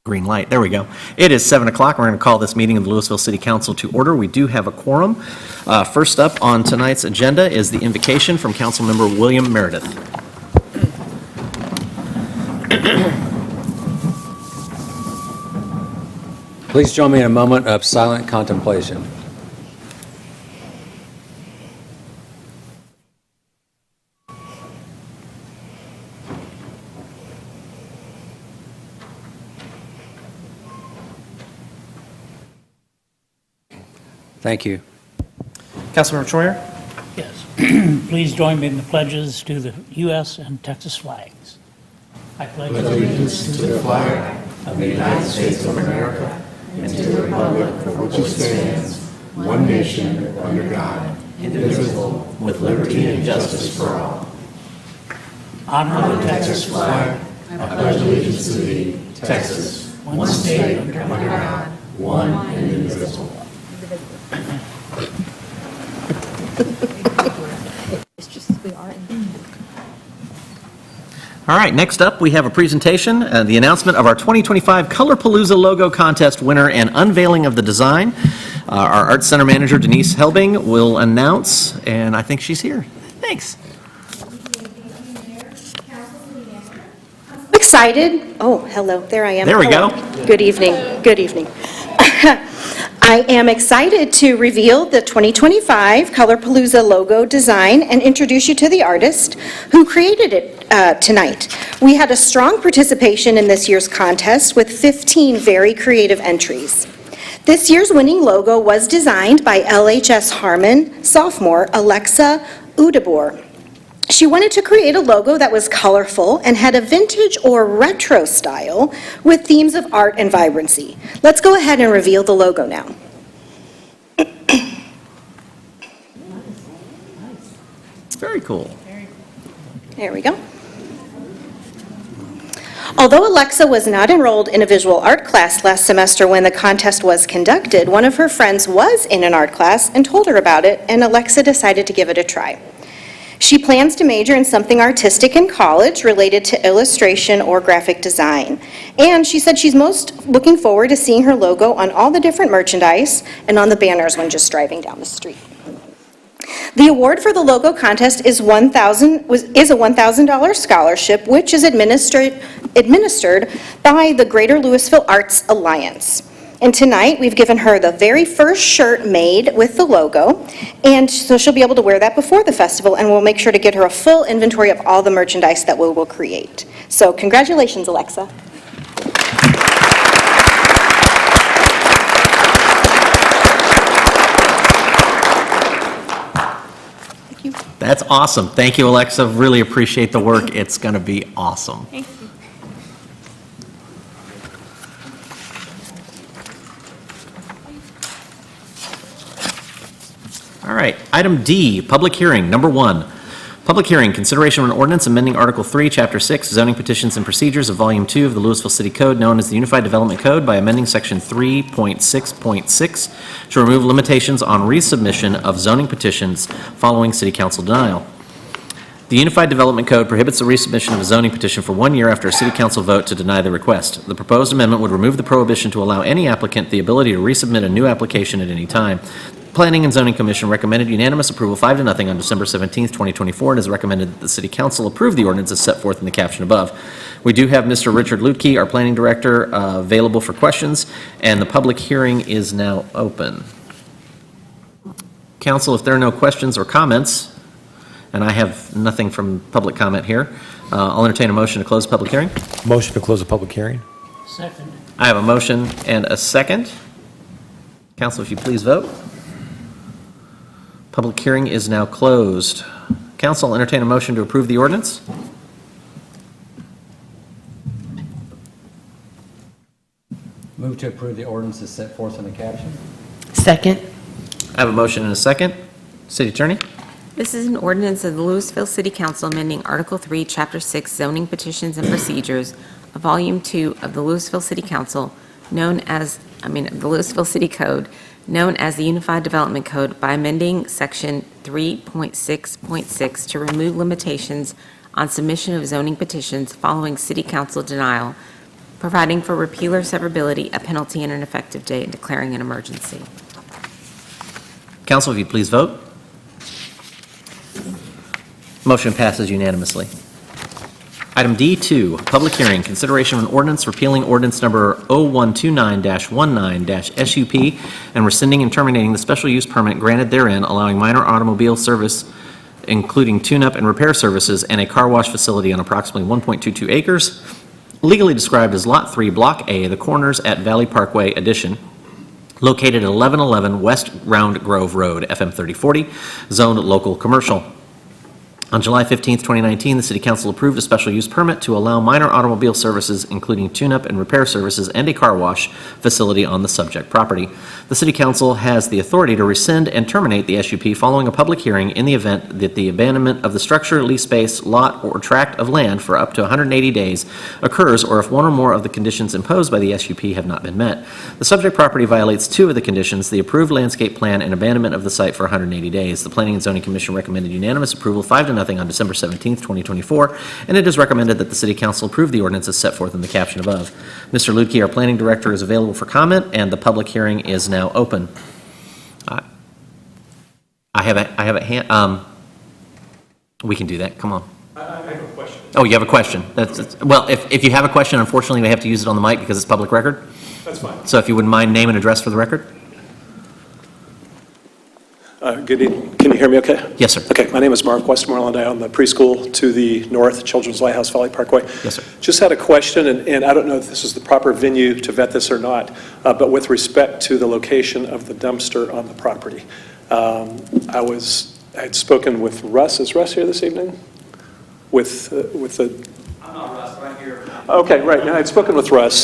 Green light, there we go. It is 7 o'clock. We're going to call this meeting of the Lewisville City Council to order. We do have a quorum. First up on tonight's agenda is the invocation from Councilmember William Meredith. Please join me in a moment of silent contemplation. Thank you. Councilmember Troyer? Yes. Please join me in the pledges to the U.S. and Texas flags. I pledge allegiance to the flag of the United States of America and to the republic for which it stands, one nation, under God, indivisible, with liberty and justice for all. Honor the Texas flag. I pledge allegiance to thee, Texas, one state under God, one and indivisible. It's just we are in. All right, next up, we have a presentation, the announcement of our 2025 Colorpalooza logo contest winner and unveiling of the design. Our Arts Center manager, Denise Helbing, will announce, and I think she's here. Thanks. Excited. Oh, hello, there I am. There we Hello. go. Good evening, good evening. I am excited to reveal the 2025 Colorpalooza logo design and introduce you to the artist who created it tonight. We had a strong participation in this year's contest with 15 very creative entries. This year's winning logo was designed by LHS Harmon sophomore Alexa Udabor. She wanted to create a logo that was colorful and had a vintage or retro style with themes of art and vibrancy. Let's go ahead and reveal the logo now. Very cool. There we go. Although Alexa was not enrolled in a visual art class last semester when the contest was conducted, one of her friends was in an art class and told her about it, and Alexa decided to give it a try. She plans to major in something artistic in college related to illustration or graphic design. And she said she's most looking forward to seeing her logo on all the different merchandise and on the banners when just driving down the street. The award for the logo contest is a $1,000 scholarship, which is administered by the Greater Lewisville Arts Alliance. And tonight, we've given her the very first shirt made with the logo, and so she'll be able to wear that before the festival, and we'll make sure to get her a full inventory of all the merchandise that we will create. So congratulations, Alexa. Thank you. That's awesome. Thank you, Alexa. Really appreciate the work. It's going to be awesome. Thank you. All right, item D, public hearing, number 1. Public hearing, consideration of an ordinance amending Article 3, Chapter 6, zoning petitions and procedures of Volume 2 of the Lewisville City Code, known as the Unified Development Code, by amending Section 3.6.6 to remove limitations on resubmission of zoning petitions following City Council denial. The Unified Development Code prohibits the resubmission of a zoning petition for 1 year after a City Council vote to deny the request. The proposed amendment would remove the prohibition to allow any applicant the ability to resubmit a new application at any time. Planning and Zoning Commission recommended unanimous approval 5-0 on December 17th, 2024, and has recommended that the City Council approve the ordinance as set forth in the caption above. We do have Mr. Richard Lutke, our Planning Director, available for questions, and the public hearing is now open. Council, if there are no questions or comments, and I have nothing from public comment here, I'll entertain a motion to close the public hearing. Motion to close the public hearing. Second. I have a motion and a second. Council, if you please vote. Public hearing is now closed. Council, I'll entertain a motion to approve the ordinance. Move to approve the ordinance as set forth in the caption. Second. I have a motion and a second. City Attorney? This is an ordinance of the Lewisville City Council amending Article 3, Chapter 6, Zoning Petitions and Procedures of Volume 2 of the Lewisville City Council, the Lewisville City Code, known as the Unified Development Code, by amending Section 3.6.6 to remove limitations on submission of zoning petitions following City Council denial. providing for repeal or severability, a penalty, and an effective date, and declaring an emergency. Council, if you'd please vote. Motion passes unanimously. Item D2, public hearing, consideration of an ordinance repealing ordinance number 0129-19-SUP and rescinding and terminating the special use permit granted therein, allowing minor automobile service, including tune-up and repair services, and a car wash facility on approximately 1.22 acres, legally described as Lot 3, Block A, the corners at Valley Parkway Addition, located at 1111 West Round Grove Road, FM 3040, zoned local commercial. On July 15, 2019, the City Council approved a special use permit to allow minor automobile services, including tune-up and repair services, and a car wash facility on the subject property. The City Council has the authority to rescind and terminate the SUP following a public hearing in the event that the abandonment of the structure, lease space, lot, or tract of land for up to 180 days occurs, or if one or more of the conditions imposed by the SUP have not been met. The subject property violates two of the conditions, the approved landscape plan and abandonment of the site for 180 days. The Planning and Zoning Commission recommended unanimous approval 5-0 on December 17, 2024, and it is recommended that the City Council approve the ordinance as set forth in the caption above. Mr. Lutke, our Planning Director, is available for comment, and the public hearing is now open. I have a hand, we can do that, come on. I have a question. Oh, you have a question? Well, if you have a question, unfortunately, we have to use it on the mic because it's public record. That's fine. So if you wouldn't mind, name and address for the record? Good evening. Can you hear me okay? Yes, sir. Okay, my name is Mark Westmoreland. I own the preschool to the north, Children's Lighthouse Valley Parkway. Yes, sir. Just had a question, and I don't know if this is the proper venue to vet this or not, but with respect to the location of the dumpster on the property. I had spoken with Russ. Is Russ here this evening? With the... I'm not Russ, but I'm here. Okay, right. Now, I'd spoken with Russ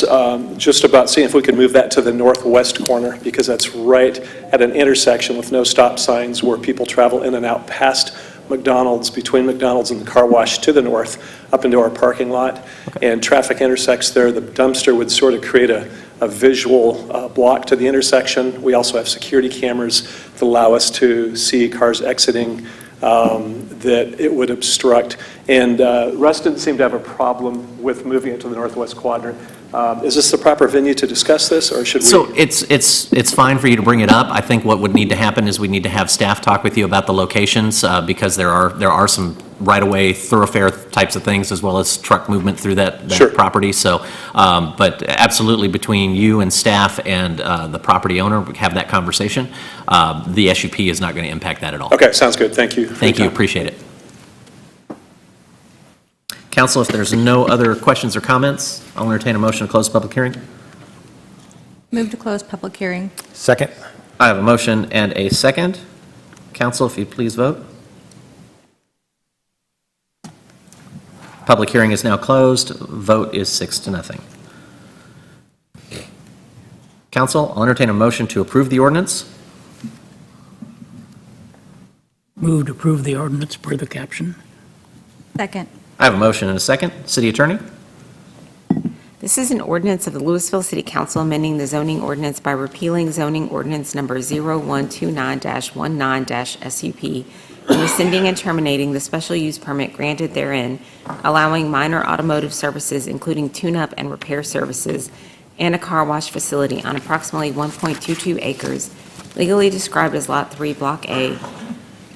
just about seeing if we could move that to the northwest corner, because that's right at an intersection with no stop signs where people travel in and out past McDonald's, between McDonald's and the car wash to the north, up into our parking lot. Okay. And traffic intersects there. The dumpster would sort of create a visual block to the intersection. We also have security cameras that allow us to see cars exiting that it would obstruct. And Russ didn't seem to have a problem with moving it to the northwest quadrant. Is this the proper venue to discuss this, or should we? So it's fine for you to bring it up. I think what would need to happen is we need to have staff talk with you about the locations because there are some right-of-way thoroughfare types of things as well as truck movement through that Sure. property. So, but absolutely between you and staff and the property owner, have that conversation. The SUP is not going to impact that at all. Okay, sounds good. Thank you. Thank you. Appreciate it. Council, if there's no other questions or comments, I'll entertain a motion to close the public hearing. Move to close public hearing. Second. I have a motion and a second. Council, if you'd please vote. Public hearing is now closed. Vote is 6-0. Council, I'll entertain a motion to approve the ordinance. Move to approve the ordinance per the caption. Second. I have a motion and a second. City Attorney? This is an ordinance of the Lewisville City Council amending the zoning ordinance by repealing zoning ordinance number 0129-19-SUP and rescinding and terminating the special use permit granted therein, allowing minor automotive services, including tune-up and repair services, and a car wash facility on approximately 1.22 acres, legally described as Lot 3, Block A,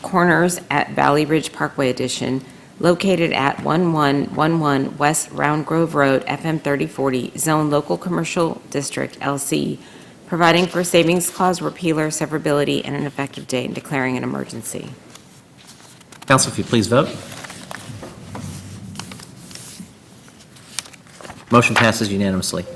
corners at Valley Ridge Parkway Addition, located at 1111 West Round Grove Road, FM 3040, Zone Local Commercial District, LC, providing for a savings clause, repealer, severability, and an effective date, and declaring an emergency. Council, if you please vote. Motion passes unanimously.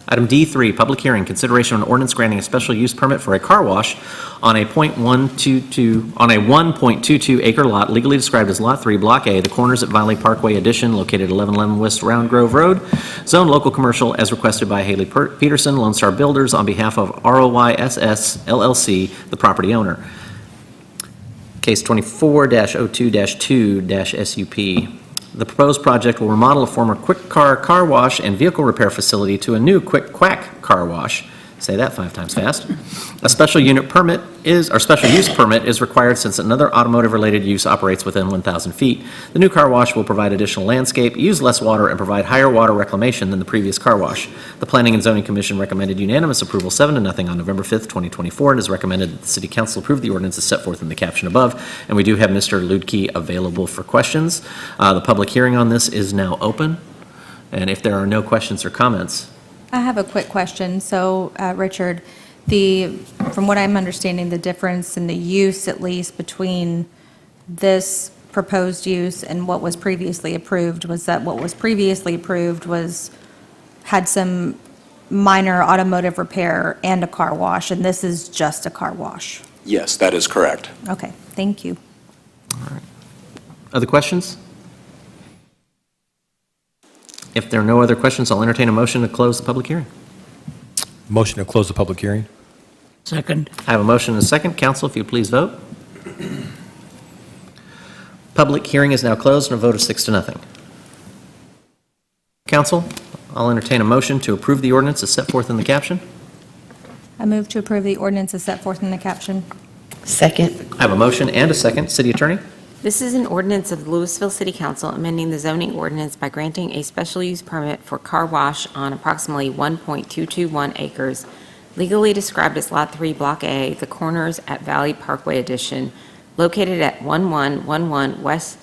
Item D3, public hearing, consideration of an ordinance granting a special use permit for a car wash on a 1.22 acre lot legally described as Lot 3, Block A, the corners at Valley Parkway Addition, located 1111 West Round Grove Road, zone local commercial, as requested by Haley Peterson, Lone Star Builders, on behalf of ROYSS LLC, the property owner. Case 24-02-2-SUP. The proposed project will remodel a former Quick Car car wash and vehicle repair facility to a new Quick Quack car wash, Say that 5 times fast. A special use permit is required since another automotive-related use operates within 1,000 feet. The new car wash will provide additional landscape, use less water, and provide higher water reclamation than the previous car wash. The Planning and Zoning Commission recommended unanimous approval 7-0 on November 5th, 2024, and has recommended that the City Council approve the ordinance as set forth in the caption above. And we do have Mr. Ludke available for questions. The public hearing on this is now open. And if there are no questions or comments, I have a quick question. So, Richard, from what I'm understanding, the difference in the use, at least, between this proposed use and what was previously approved was that what was previously approved had some minor automotive repair and a car wash, and this is just a car wash. Yes, that is correct. Okay, thank you. other questions? If there are no other questions, I'll entertain a motion to close the public hearing. Motion to close the public hearing. Second. I have a motion and a second. Council, if you please vote. Public hearing is now closed and a vote of 6-0. Council, I'll entertain a motion to approve the ordinance as set forth in the caption. I move to approve the ordinance as set forth in the caption. Second. I have a motion and a second. City Attorney? This is an ordinance of the Lewisville City Council amending the zoning ordinance by granting a special use permit for car wash on approximately 1.221 acres, legally described as Lot 3, Block A, the corners at Valley Parkway Addition, located at 1111 West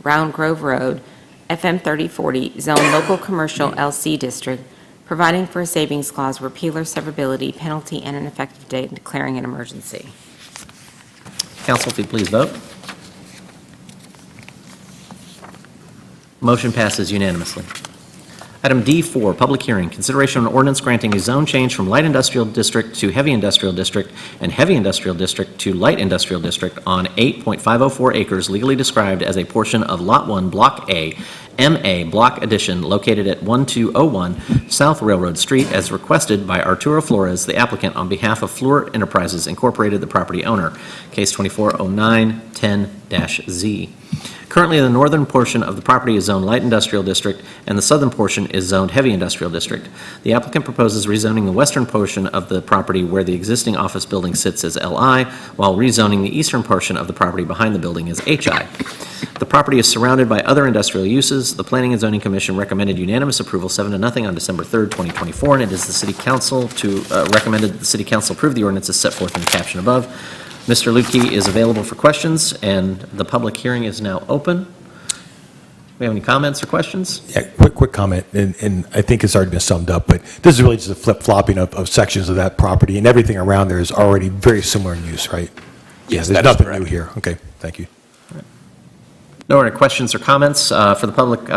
Round Grove Road, FM 3040, Zone Local Commercial LC District, providing for a savings clause, repealer, severability, penalty, and an effective date, and declaring an emergency. Council, if you please vote. Motion passes unanimously. Item D4, public hearing, consideration of an ordinance granting a zone change from light industrial district to heavy industrial district and heavy industrial district to light industrial district on 8.504 acres legally described as a portion of Lot 1, Block A, MA Block Addition, located at 1201 South Railroad Street, as requested by Arturo Flores, the applicant, on behalf of Fleur Enterprises Incorporated, the property owner. Case 240910-Z. Currently, the northern portion of the property is zoned light industrial district, and the southern portion is zoned heavy industrial district. The applicant proposes rezoning the western portion of the property where the existing office building sits as LI, while rezoning the eastern portion of the property behind the building as HI. The property is surrounded by other industrial uses. The Planning and Zoning Commission recommended unanimous approval 7-0 on December 3rd, 2024, and it is the City Council recommended that the City Council approve the ordinance as set forth in the caption above. Mr. Lukey is available for questions, and the public hearing is now open. We have any comments or questions? Yeah, quick comment, and I think it's already been summed up, but this is really just a flip-flopping of sections of that property, and everything around there is already very similar in use, right? Yes, there's that is nothing correct. new here. Okay, thank you. No other questions or comments for the public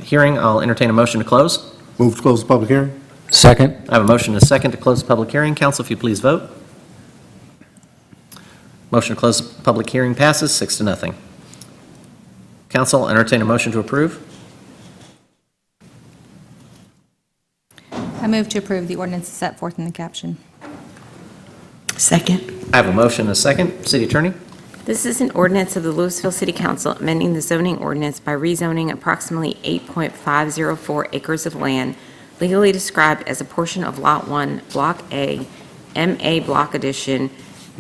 hearing. I'll entertain a motion to close. Move to close the public hearing? Second. I have a motion and a second to close the public hearing. Council, if you please vote. Motion to close the public hearing passes 6-0. Council, I'll entertain a motion to approve. I move to approve the ordinance as set forth in the caption. Second. I have a motion and a second. City Attorney? This is an ordinance of the Lewisville City Council amending the zoning ordinance by rezoning approximately 8.504 acres of land legally described as a portion of Lot 1, Block A, MA Block Addition,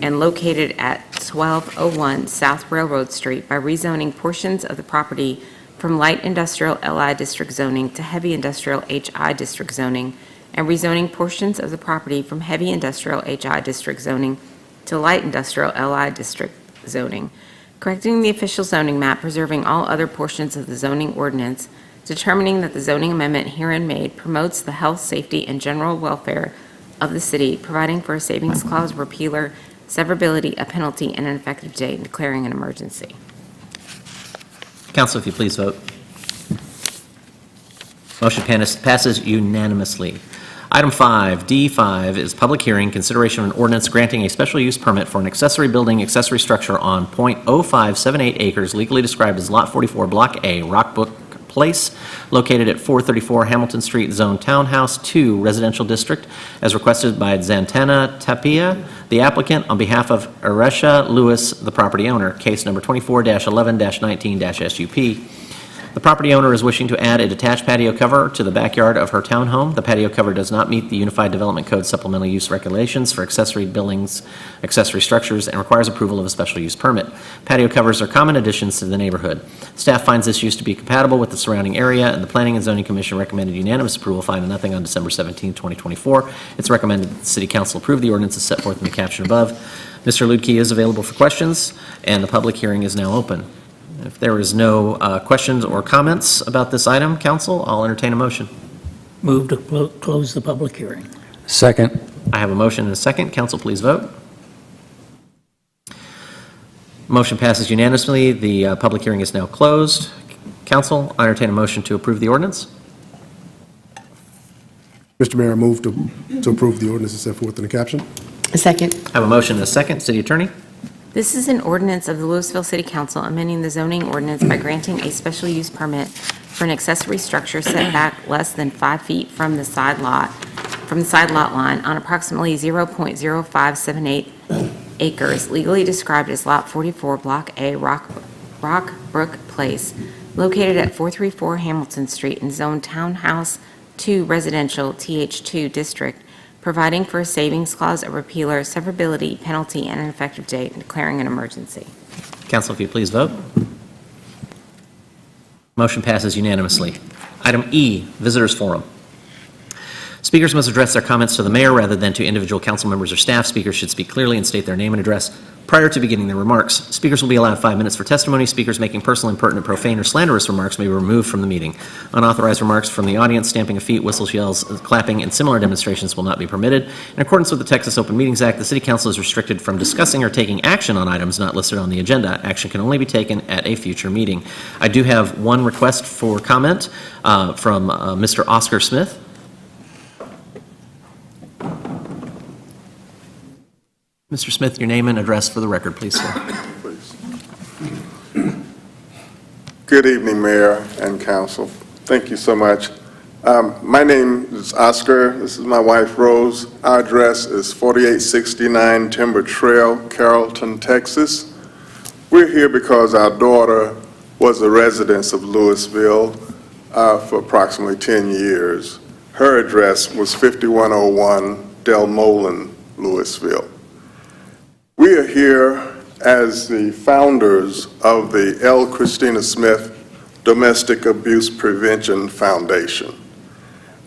and located at 1201 South Railroad Street by rezoning portions of the property from light industrial LI district zoning to heavy industrial HI district zoning, and rezoning portions of the property from heavy industrial HI district zoning to light industrial LI district zoning, correcting the official zoning map, preserving all other portions of the zoning ordinance, determining that the zoning amendment herein made promotes the health, safety, and general welfare of the city, providing for a savings clause, repealer, severability, a penalty, and an effective date, and declaring an emergency. Council, if you please vote. Motion passes unanimously. Item 5, D5, is public hearing, consideration of an ordinance granting a special use permit for an accessory building, accessory structure on .0578 acres legally described as Lot 44, Block A, Rockbrook Place, located at 434 Hamilton Street, Zone Townhouse 2 Residential District, as requested by Zantana Tapia, the applicant, on behalf of Aresha Lewis, the property owner. Case number 24-11-19-SUP. The property owner is wishing to add a detached patio cover to the backyard of her townhome. The patio cover does not meet the Unified Development Code supplemental use regulations for accessory buildings, accessory structures, and requires approval of a special use permit. Patio covers are common additions to the neighborhood. Staff finds this use to be compatible with the surrounding area, and the Planning and Zoning Commission recommended unanimous approval 5-0 on December 17, 2024. It's recommended that the City Council approve the ordinance as set forth in the caption above. Mr. Lutke is available for questions, and the public hearing is now open. If there is no questions or comments about this item, council, I'll entertain a motion. Move to close the public hearing. Second. I have a motion and a second. Council, please vote. Motion passes unanimously. The public hearing is now closed. Council, I entertain a motion to approve the ordinance. Mr. Mayor, I move to approve the ordinance as set forth in the caption. A second. I have a motion and a second. City Attorney? This is an ordinance of the Lewisville City Council amending the zoning ordinance by granting a special use permit for an accessory structure set back less than 5 feet from the side lot line on approximately 0.0578 acres, legally described as Lot 44, Block A, Rockbrook Place, located at 434 Hamilton Street in Zone Townhouse 2 Residential TH2 District, providing for a savings clause, a repealer, severability, penalty, and an effective date, and declaring an emergency. Council, if you please vote. Motion passes unanimously. Item E, Visitors Forum. Speakers must address their comments to the mayor rather than to individual council members or staff. Speakers should speak clearly and state their name and address prior to beginning their remarks. Speakers will be allowed 5 minutes for testimony. Speakers making personal, impertinent, profane, or slanderous remarks may be removed from the meeting. Unauthorized remarks from the audience, stamping of feet, whistles, yells, clapping, and similar demonstrations will not be permitted. In accordance with the Texas Open Meetings Act, the City Council is restricted from discussing or taking action on items not listed on the agenda. Action can only be taken at a future meeting. I do have one request for comment from Mr. Oscar Smith. Mr. Smith, your name and address for the record, please, sir. Good evening, Mayor and Council. Thank you so much. My name is Oscar. This is my wife, Rose. Our address is 4869 Timber Trail, Carrollton, Texas. We're here because our daughter was a resident of Lewisville for approximately 10 years. Her address was 5101 Del Molen, Lewisville. We are here as the founders of the L. Christina Smith Domestic Abuse Prevention Foundation.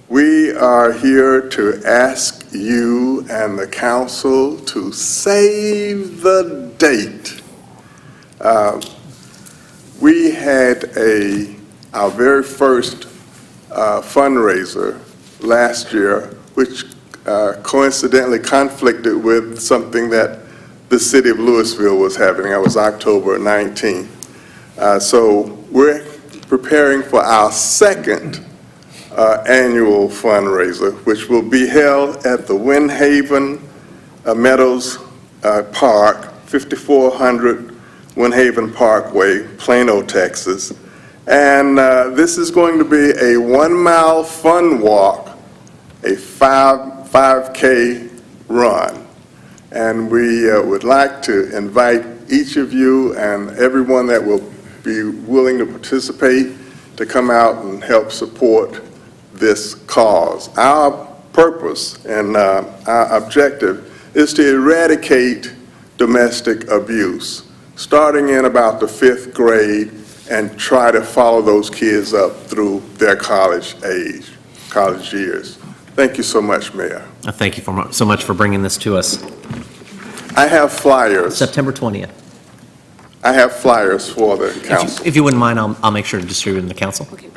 We are here to ask you and the council to save the date. We had our very first fundraiser last year, which coincidentally conflicted with something that the city of Lewisville was having. That was October 19th. So we're preparing for our second annual fundraiser, which will be held at the Windhaven Meadows Park, 5400 Windhaven Parkway, Plano, Texas. And this is going to be a 1-mile fun walk, a 5K run. And we would like to invite each of you and everyone that will be willing to participate to come out and help support this cause. Our purpose and our objective is to eradicate domestic abuse, starting in about the 5th grade and try to follow those kids up through their college years. Thank you so much, Mayor. Thank you so much for bringing this to us. I have flyers. September 20th. I have flyers for the council. If you wouldn't mind, I'll make sure to distribute them to the council. Okay,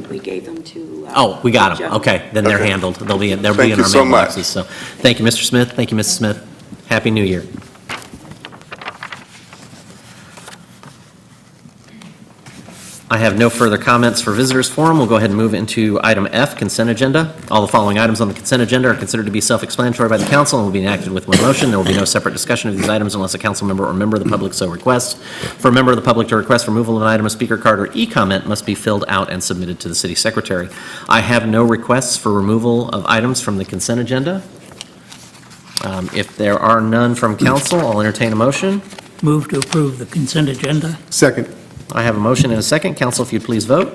we gave them to. Oh, we got them. Joe. Okay, then they're handled. They'll be in our Thank you so mailboxes. much. So, thank you, Mr. Smith. Thank you, Mrs. Smith. Happy New Year. I have no further comments for visitors forum. We'll go ahead and move into item F, consent agenda. All the following items on the consent agenda are considered to be self-explanatory by the council and will be enacted with one motion. There will be no separate discussion of these items unless a council member or member of the public so requests. For a member of the public to request removal of an item, a speaker card or e-comment must be filled out and submitted to the city secretary. I have no requests for removal of items from the consent agenda. If there are none from council, I'll entertain a motion. Move to approve the consent agenda. Second. I have a motion and a second. Council, if you'd please vote.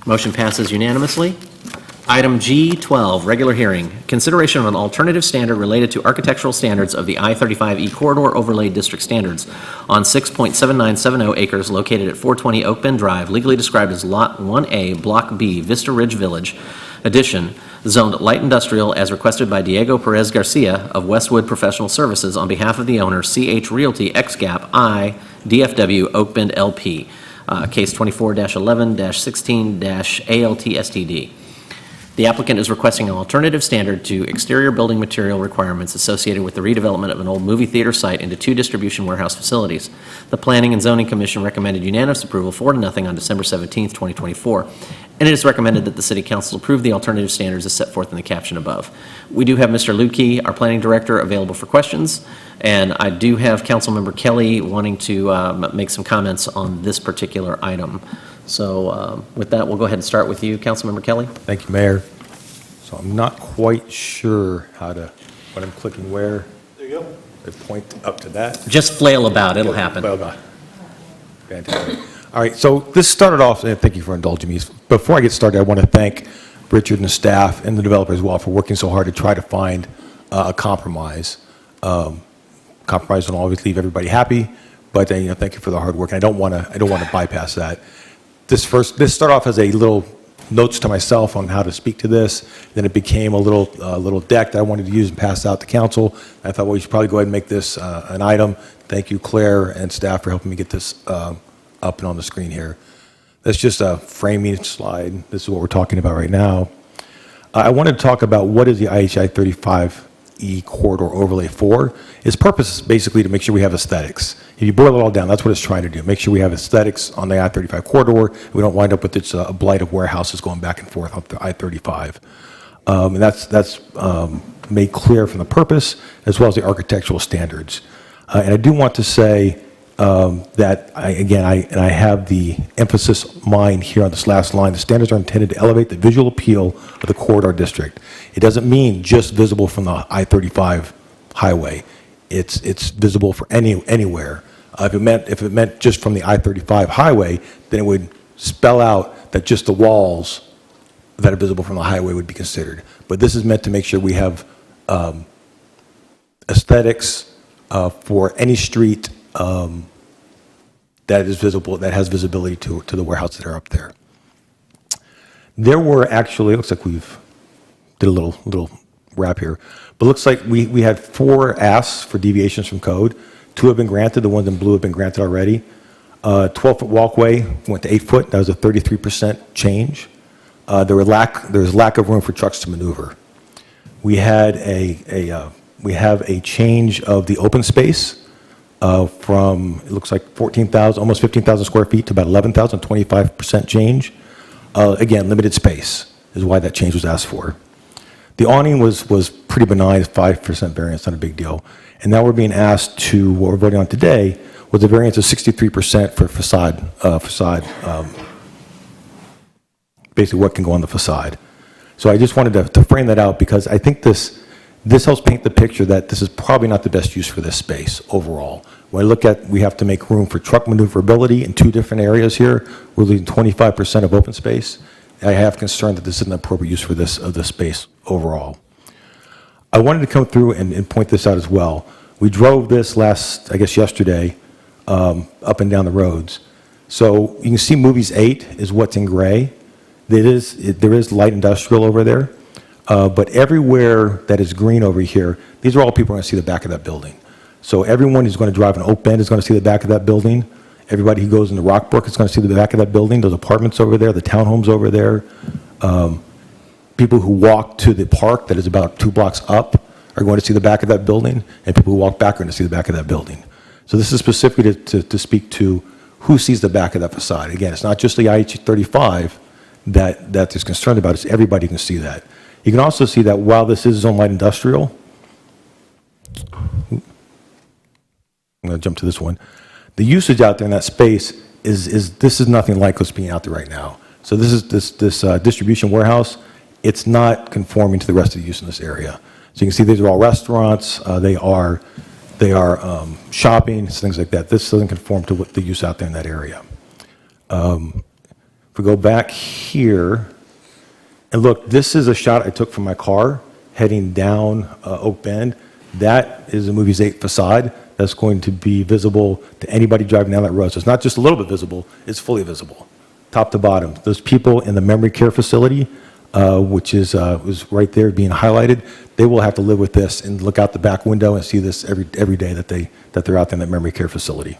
Motion passes unanimously. Item G12, regular hearing. Consideration of an alternative standard related to architectural standards of the I-35E corridor overlay district standards on 6.7970 acres located at 420 Oak Bend Drive, legally described as Lot 1A, Block B, Vista Ridge Village. Addition, zoned light industrial as requested by Diego Perez Garcia of Westwood Professional Services on behalf of the owner, CH Realty XGAP I, DFW, Oak Bend LP. Case 24-11-16-ALT-STD. The applicant is requesting an alternative standard to exterior building material requirements associated with the redevelopment of an old movie theater site into 2 distribution warehouse facilities. The Planning and Zoning Commission recommended unanimous approval 4-0 on December 17th, 2024, and it is recommended that the City Council approve the alternative standards as set forth in the caption above. We do have Mr. Lukey, our Planning Director, available for questions, and I do have Councilmember Kelly wanting to make some comments on this particular item. So with that, we'll go ahead and start with you, Councilmember Kelly. Thank you, Mayor. So I'm not quite sure when I'm clicking where. There you go. I point up to that. Just flail about, it'll happen. Flail about. Fantastic. All right, so this started off, and thank you for indulging me. Before I get started, I want to thank Richard and the staff and the developer as well for working so hard to try to find a compromise. Compromise don't always leave everybody happy, but thank you for the hard work. And I don't want to bypass that. This started off as a little notes to myself on how to speak to this. Then it became a little deck that I wanted to use and pass out to council. I thought, well, we should probably go ahead and make this an item. Thank you, Claire and staff, for helping me get this up and on the screen here. That's just a framing slide. This is what we're talking about right now. I wanted to talk about what is the IHI 35E corridor overlay for. Its purpose is basically to make sure we have aesthetics. If you boil it all down, that's what it's trying to do. Make sure we have aesthetics on the I-35 corridor. We don't wind up with this a blight of warehouses going back and forth up the I-35. And that's made clear from the purpose as well as the architectural standards. And I do want to say that, I have the emphasis mine here on this last line. The standards are intended to elevate the visual appeal of the corridor district. It doesn't mean just visible from the I-35 highway. It's visible for anywhere. If it meant just from the I-35 highway, then it would spell out that just the walls that are visible from the highway would be considered. But this is meant to make sure we have aesthetics for any street that is visible, that has visibility to the warehouses that are up there. There were actually, it looks like we've did a little wrap here, but it looks like we had 4 asks for deviations from code. 2 have been granted. The ones in blue have been granted already. 12-foot walkway went to 8 foot. That was a 33% change. There was lack of room for trucks to maneuver. We had we have a change of the open space from, it looks like 14,000, almost 15,000 square feet to about 11,000, 25% change. Again, limited space is why that change was asked for. The awning was pretty benign, 5% variance, not a big deal. And now we're being asked to, what we're voting on today, was a variance of 63% for facade, basically what can go on the facade. So I just wanted to frame that out because I think this helps paint the picture that this is probably not the best use for this space overall. When I look at, we have to make room for truck maneuverability in 2 different areas here. We're losing 25% of open space. I have concern that this isn't an appropriate use for this space overall. I wanted to come through and point this out as well. We drove this yesterday, up and down the roads. So you can see Movies 8 is what's in gray. There is light industrial over there, but everywhere that is green over here, these are all people who are going to see the back of that building. So everyone who's going to drive in Oak Bend is going to see the back of that building. Everybody who goes into Rockbrook is going to see the back of that building, those apartments over there, the townhomes over there. People who walk to the park that is about 2 blocks up are going to see the back of that building, and people who walk back are going to see the back of that building. So this is specifically to speak to who sees the back of that facade. Again, it's not just the IH35 that is concerned about, it's everybody can see that. You can also see that while this is zone light industrial, I'm going to jump to this one. The usage out there in that space this is nothing like what's being out there right now. So this is this distribution warehouse. It's not conforming to the rest of the use in this area. So you can see these are all restaurants. They are They are shopping, things like that. This doesn't conform to what the use out there in that area. If we go back here, and look, this is a shot I took from my car heading down Oak Bend. That is a Movies 8 facade that's going to be visible to anybody driving down that road. So it's not just a little bit visible, it's fully visible, top to bottom. Those people in the memory care facility, which is was right there being highlighted, they will have to live with this and look out the back window and see this every day that they're out there in that memory care facility.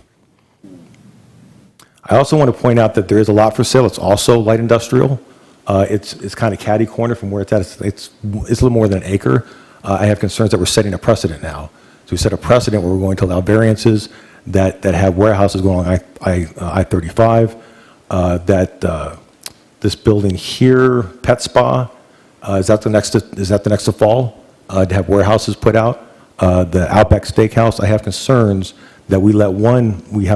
I also want to point out that there is a lot for sale. It's also light industrial. It's kind of catty corner from where it's at. It's a little more than an acre. I have concerns that we're setting a precedent now. So we set a precedent where we're going to allow variances that have warehouses going on I-35, this building here, Pet Spa, is that the next to fall? To have warehouses put out? The Outback Steakhouse, I have concerns that we have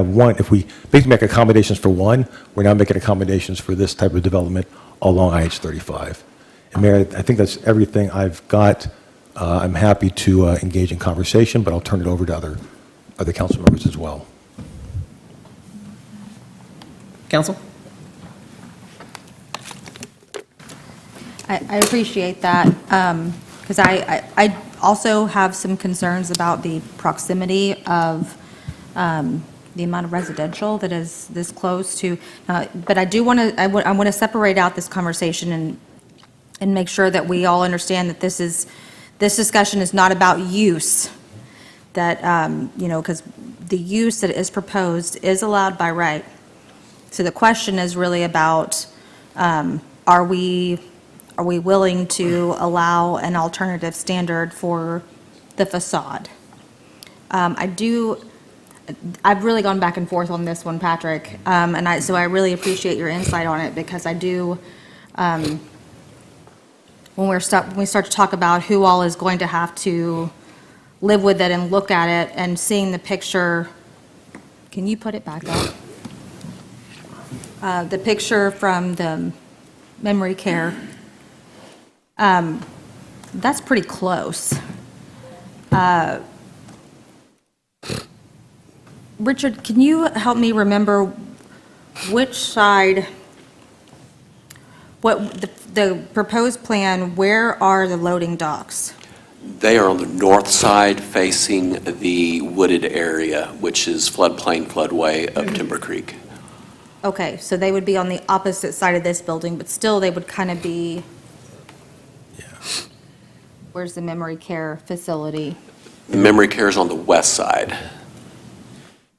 one, if we basically make accommodations for one, we're now making accommodations for this type of development along IH-35. And Mayor, I think that's everything I've got. I'm happy to engage in conversation, but I'll turn it over to other council members as well. Council? I appreciate that, because I also have some concerns about the proximity of the amount of residential that is this close to, but I do want to, I want to separate out this conversation and make sure that we all understand that this discussion is not about use, that, because the use that is proposed is allowed by right. So the question is really about, are we willing to allow an alternative standard for the facade? I've really gone back and forth on this one, Patrick, so I really appreciate your insight on it, because I do, when we start to talk about who all is going to have to live with it and look at it and seeing the picture, can you put it back up? The picture from the memory care, that's pretty close. Richard, can you help me remember which side, what the proposed plan, where are the loading docks? They are on the north side facing the wooded area, which is floodplain floodway of Timber Creek. Okay, so they would be on the opposite side of this building, but still they would kind of be, where's the memory care facility? The memory care is on the west side.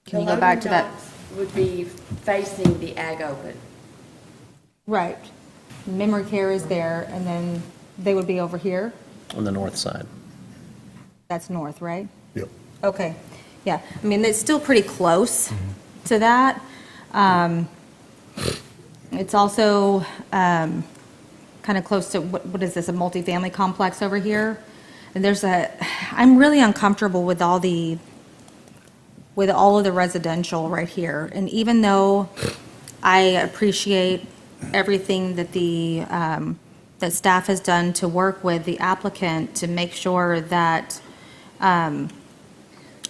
Can you go back to that? Would be facing the ag open. Right. Memory care is there, and then they would be over here? On the north side. That's north, right? Yep. Okay, yeah. I mean, it's still pretty close to that. It's also kind of close to, what is this, a multifamily complex over here? And I'm really uncomfortable with all of the residential right here. And even though I appreciate everything that that staff has done to work with the applicant to make sure that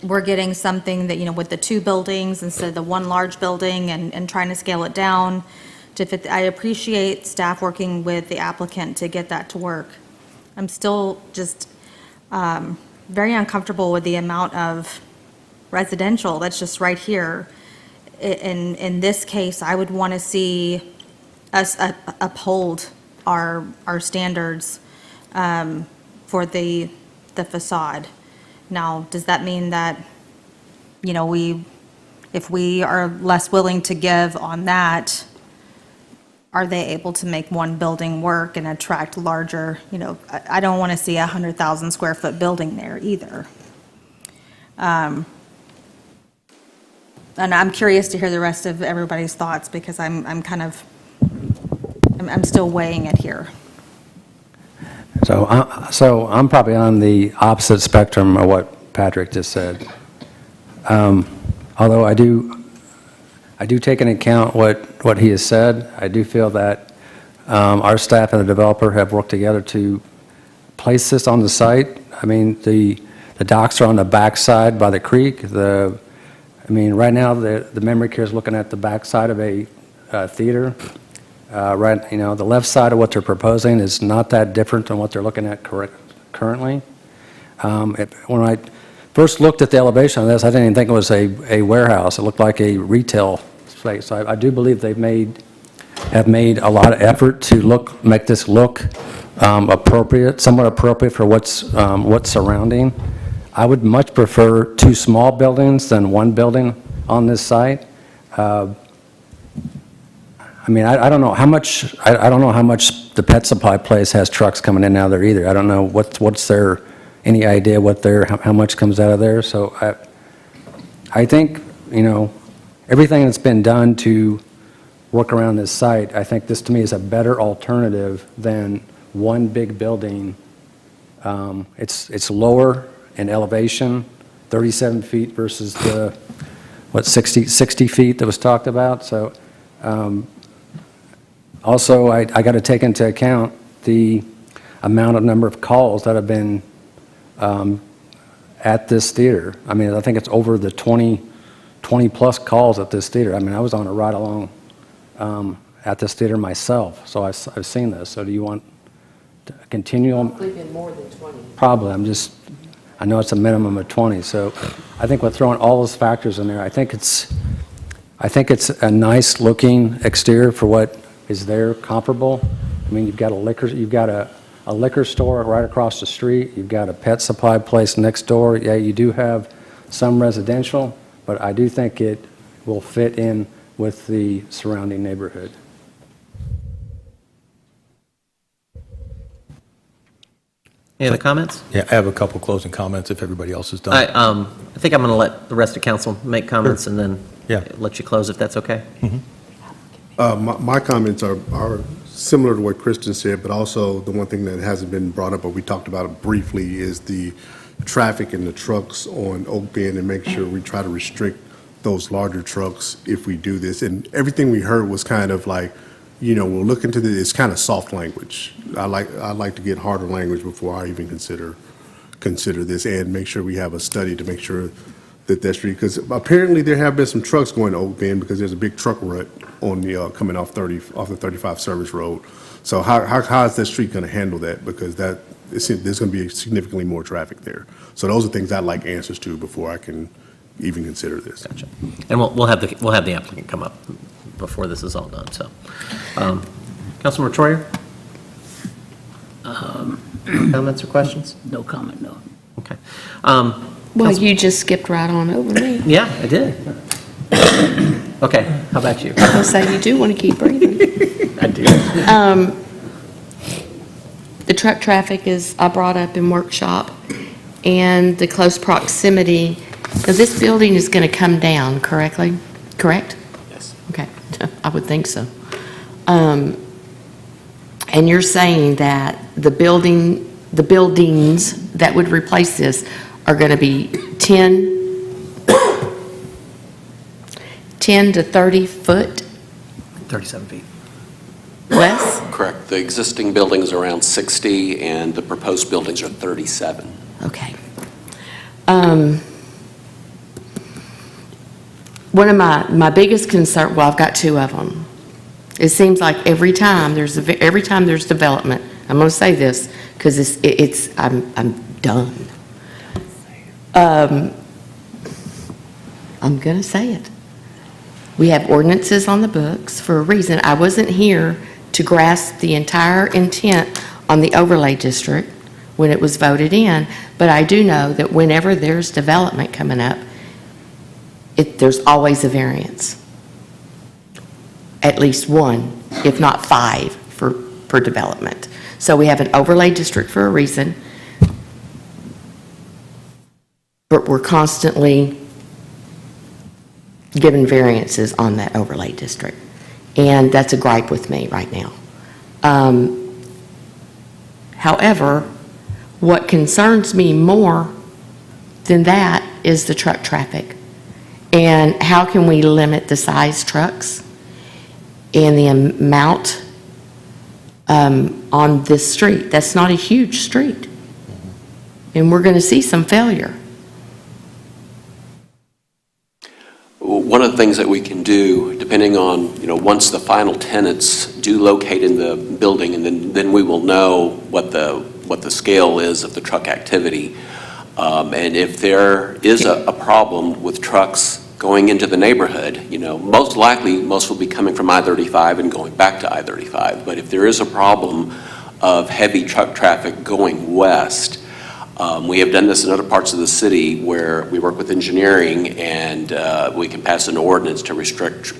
we're getting something that, with the two buildings instead of the one large building and trying to scale it down to fit, I appreciate staff working with the applicant to get that to work. I'm still just very uncomfortable with the amount of residential that's just right here. In this case, I would want to see us uphold our standards for the facade. Now, does that mean that, if we are less willing to give on that, are they able to make one building work and attract larger, I don't want to see a 100,000 square foot building there either. And I'm curious to hear the rest of everybody's thoughts, because I'm still weighing it here. So I'm probably on the opposite spectrum of what Patrick just said. Although I do take into account what he has said. I do feel that our staff and the developer have worked together to place this on the site. I mean, the The docks are on the backside by the creek. Right now, the memory care is looking at the backside of a theater. The left side of what they're proposing is not that different than what they're looking at currently. When I first looked at the elevation of this, I didn't even think it was a warehouse. It looked like a retail space. So I do believe have made a lot of effort to make this look appropriate, somewhat appropriate for what's surrounding. I would much prefer 2 small buildings than 1 building on this site. I don't know how much. I don't know how much the pet supply place has trucks coming in and out of there either. I don't know what's their, any idea how much comes out of there. So I think everything that's been done to work around this site, I think this to me is a better alternative than 1 big building. It's lower in elevation, 37 feet versus the 60 feet that was talked about. So. Also, I got to take into account the number of calls that have been at this theater. I think it's over the 20 plus calls at this theater. I was on a ride along at this theater myself, so I've seen this. So do you want to continue on? Probably been more than 20. Probably. I know it's a minimum of 20. So I think we're throwing all those factors in there. I think it's a nice looking exterior for what is there, comparable. You've got a liquor store right across the street. You've got a pet supply place next door. Yeah, you do have some residential, but I do think it will fit in with the surrounding neighborhood. Any other comments? Yeah, I have a couple closing comments if everybody else is done. I think I'm going to let the rest of council make comments and then let you close if that's okay. My comments are similar to what Kristen said, but also the one thing that hasn't been brought up, but we talked about it briefly, is the traffic and the trucks on Oak Bend, and make sure we try to restrict those larger trucks if we do this. And everything we heard was kind of like, we'll look into this. It's kind of soft language. I like to get harder language before I even consider this, and make sure we have a study to make sure that street, because apparently there have been some trucks going to Oak Bend because there's a big truck rut on the coming off the 35 service road. So how is that street going to handle that? Because there's going to be significantly more traffic there. So those are things I'd like answers to before I can even consider this. Gotcha. And we'll have the applicant come up before this is all done. So, Councilmember Troyer, comments or questions? No comment, no. Okay. Well, you just skipped right on over me. Yeah, I did. Okay, how about you? I'll say you do want to keep breathing. I do. The truck traffic I brought up in workshop, and the close proximity. Now, this building is going to come down, correct? Yes. Okay, I would think so. And you're saying that the buildings that would replace this are going to be 10 to 30 foot 37 feet. less? Correct. The existing building is around 60, and the proposed buildings are 37. Okay. One of my biggest concern, well, I've got 2 of them. It seems like every time there's development, I'm going to say this because I'm done. I'm going to say it. We have ordinances on the books for a reason. I wasn't here to grasp the entire intent on the overlay district when it was voted in, but I do know that whenever there's development coming up, there's always a variance. At least 1, if not 5, for development. So we have an overlay district for a reason, but we're constantly given variances on that overlay district. And that's a gripe with me right now. However, what concerns me more than that is the truck traffic. And how can we limit the size trucks and the amount on this street? That's not a huge street. and we're going to see some failure. One of the things that we can do, depending on, once the final tenants do locate in the building, and then we will know what the scale is of the truck activity. And if there is a problem with trucks going into the neighborhood, most likely, most will be coming from I-35 and going back to I-35. But if there is a problem of heavy truck traffic going west, we have done this in other parts of the city where we work with engineering, and we can pass an ordinance to restrict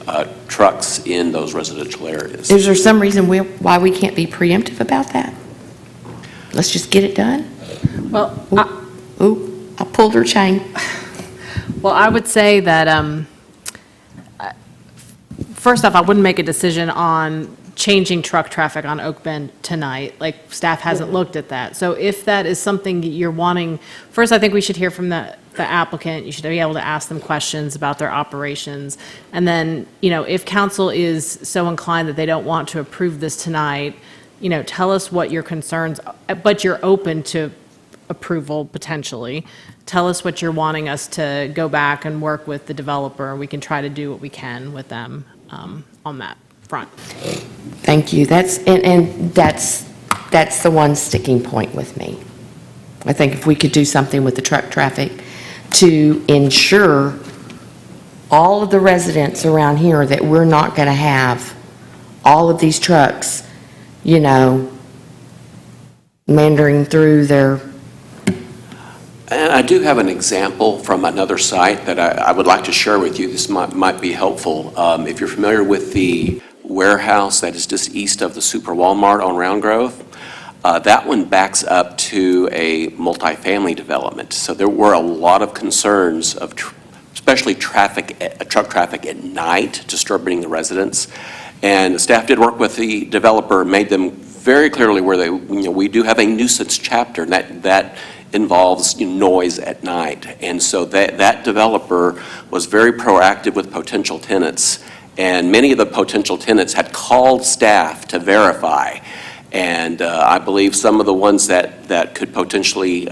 trucks in those residential areas. Is there some reason why we can't be preemptive about that? Let's just get it done? Well, I pulled her chain. Well, I would say that, first off, I wouldn't make a decision on changing truck traffic on Oak Bend tonight. Like, staff hasn't looked at that. So if that is something you're wanting, first, I think we should hear from the applicant. You should be able to ask them questions about their operations. And then, if council is so inclined that they don't want to approve this tonight, tell us what your concerns, but you're open to approval potentially. Tell us what you're wanting us to go back and work with the developer. We can try to do what we can with them on that front. Thank you. That's the one sticking point with me. I think if we could do something with the truck traffic to ensure all of the residents around here that we're not going to have all of these trucks, meandering through their. And I do have an example from another site that I would like to share with you. This might be helpful. If you're familiar with the warehouse that is just east of the Super Walmart on Round Grove, that one backs up to a multifamily development. So there were a lot of concerns of especially truck traffic at night disturbing the residents. And the staff did work with the developer, made them very clearly where we do have a nuisance chapter, and that involves noise at night. And so that developer was very proactive with potential tenants, and many of the potential tenants had called staff to verify. And I believe some of the ones that could potentially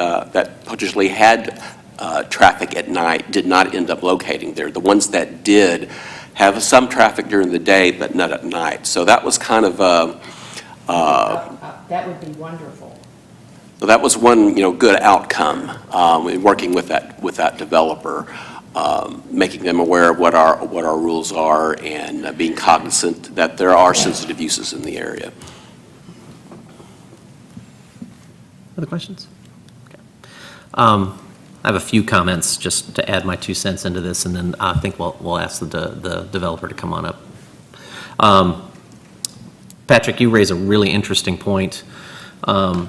had traffic at night did not end up locating there. The ones that did have some traffic during the day, but not at night. So that was kind of that would be wonderful. So that was one, good outcome in working with that developer, making them aware of what our rules are and being cognizant that there are sensitive uses in the area. Other questions? Okay. I have a few comments just to add my 2 cents into this, and then I think we'll ask the developer to come on up. Patrick, you raise a really interesting point on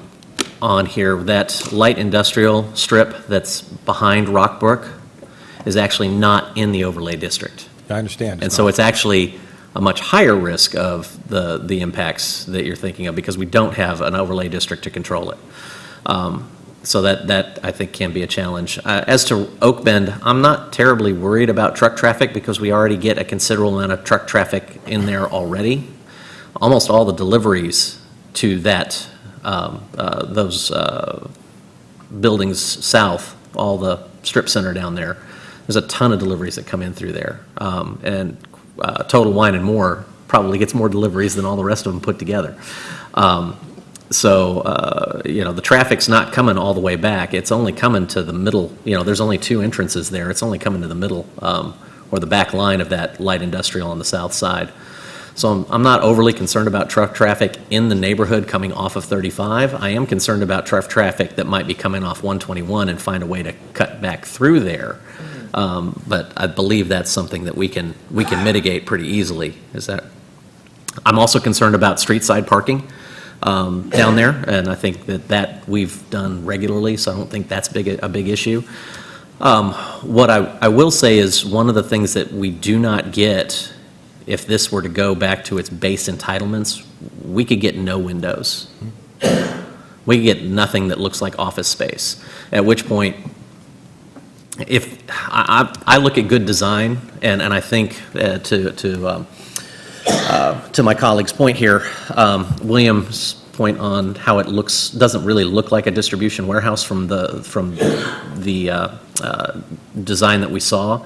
here. That light industrial strip that's behind Rockbrook is actually not in the overlay district. I understand. And so it's actually a much higher risk of the impacts that you're thinking of, because we don't have an overlay district to control it. So that I think can be a challenge. As to Oak Bend, I'm not terribly worried about truck traffic because we already get a considerable amount of truck traffic in there already. Almost all the deliveries to those buildings south, all the strip center down there, there's a ton of deliveries that come in through there. And Total Wine and More probably gets more deliveries than all the rest of them put together. The traffic's not coming all the way back. It's only coming to the middle. There's only 2 entrances there. It's only coming to the middle or the back line of that light industrial on the south side. So I'm not overly concerned about truck traffic in the neighborhood coming off of 35. I am concerned about truck traffic that might be coming off 121 and find a way to cut back through there. But I believe that's something that we can mitigate pretty easily. I'm also concerned about street side parking down there, and I think that we've done regularly, so I don't think that's a big issue. What I will say is one of the things that we do not get, if this were to go back to its base entitlements, we could get no windows. We could get nothing that looks like office space, at which point, if I look at good design, and I think to my colleague's point here, William's point on how it doesn't really look like a distribution warehouse from the design that we saw.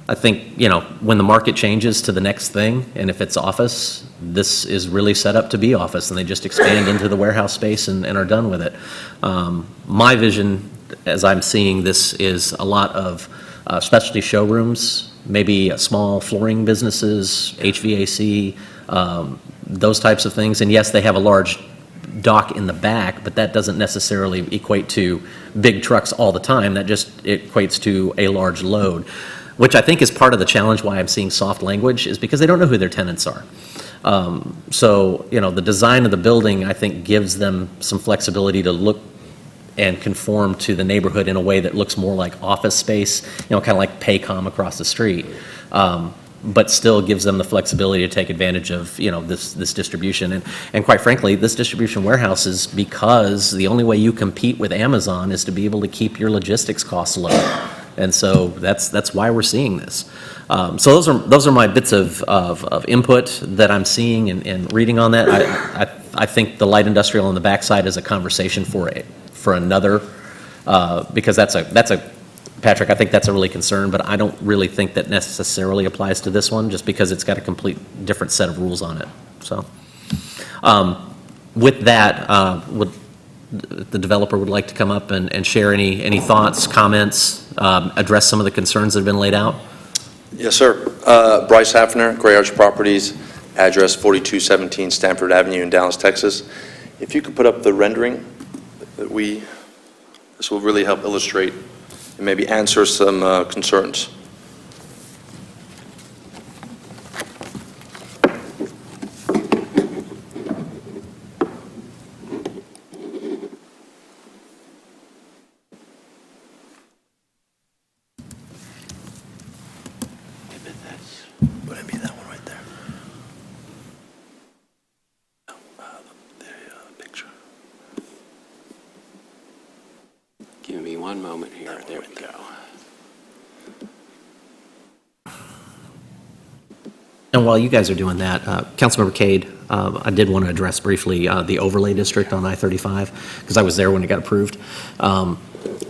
I think, when the market changes to the next thing, and if it's office, this is really set up to be office, and they just expand into the warehouse space and are done with it. My vision, as I'm seeing this, is a lot of specialty showrooms, maybe small flooring businesses, HVAC, those types of things. And yes, they have a large dock in the back, but that doesn't necessarily equate to big trucks all the time. That just equates to a large load, which I think is part of the challenge why I'm seeing soft language, is because they don't know who their tenants are. So, the design of the building, I think, gives them some flexibility to look and conform to the neighborhood in a way that looks more like office space, kind of like Paycom across the street, but still gives them the flexibility to take advantage of, this distribution. And quite frankly, this distribution warehouse is because the only way you compete with Amazon is to be able to keep your logistics costs low. And so that's why we're seeing this. So those are my bits of input that I'm seeing and reading on that. I think the light industrial on the backside is a conversation for another, because that's a Patrick, I think that's a really concern, but I don't really think that necessarily applies to this one, just because it's got a complete different set of rules on it. So, with that, the developer would like to come up and share any thoughts, comments, address some of the concerns that have been laid out? Yes, sir. Bryce Hafner, Gray Arch Properties, address 4217 Stanford Avenue in Dallas, Texas. If you could put up the rendering that this will really help illustrate and maybe answer some concerns. Would it be that one right there? The picture. Give me one moment here. There we go. And while you guys are doing that, Councilmember Cade, I did want to address briefly the overlay district on I-35, because I was there when it got approved.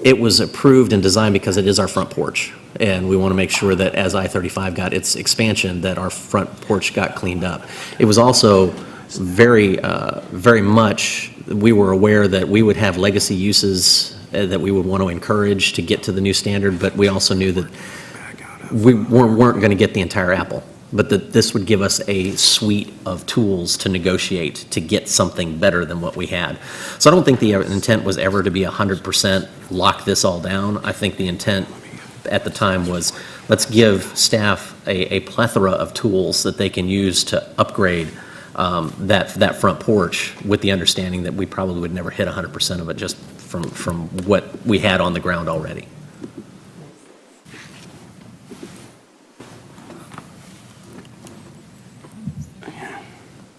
It was approved and designed because it is our front porch, and we want to make sure that as I-35 got its expansion, that our front porch got cleaned up. It was also very much, we were aware that we would have legacy uses that we would want to encourage to get to the new standard, but we also knew that we weren't going to get the entire apple, but that this would give us a suite of tools to negotiate to get something better than what we had. So I don't think the intent was ever to be 100% lock this all down. I think the intent at the time was, let's give staff a plethora of tools that they can use to upgrade that front porch, with the understanding that we probably would never hit 100% of it just from what we had on the ground already.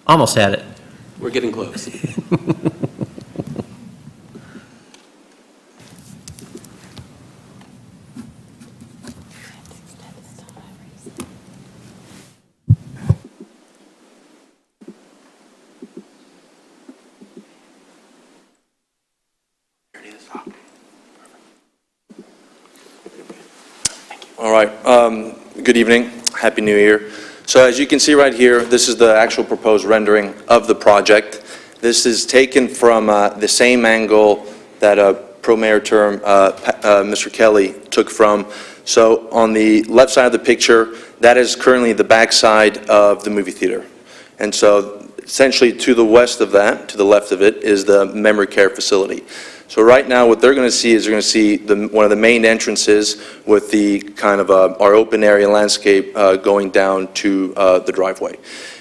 Almost had it. We're getting close. All right. Good evening. Happy New Year. So as you can see right here, this is the actual proposed rendering of the project. This is taken from the same angle that Pro Mayor term Mr. Kelly took from. So on the left side of the picture, that is currently the back side of the movie theater. And so essentially to the west of that, to the left of it, is the memory care facility. So right now what they're going to see is they're going to see one of the main entrances with the kind of our open area landscape going down to the driveway.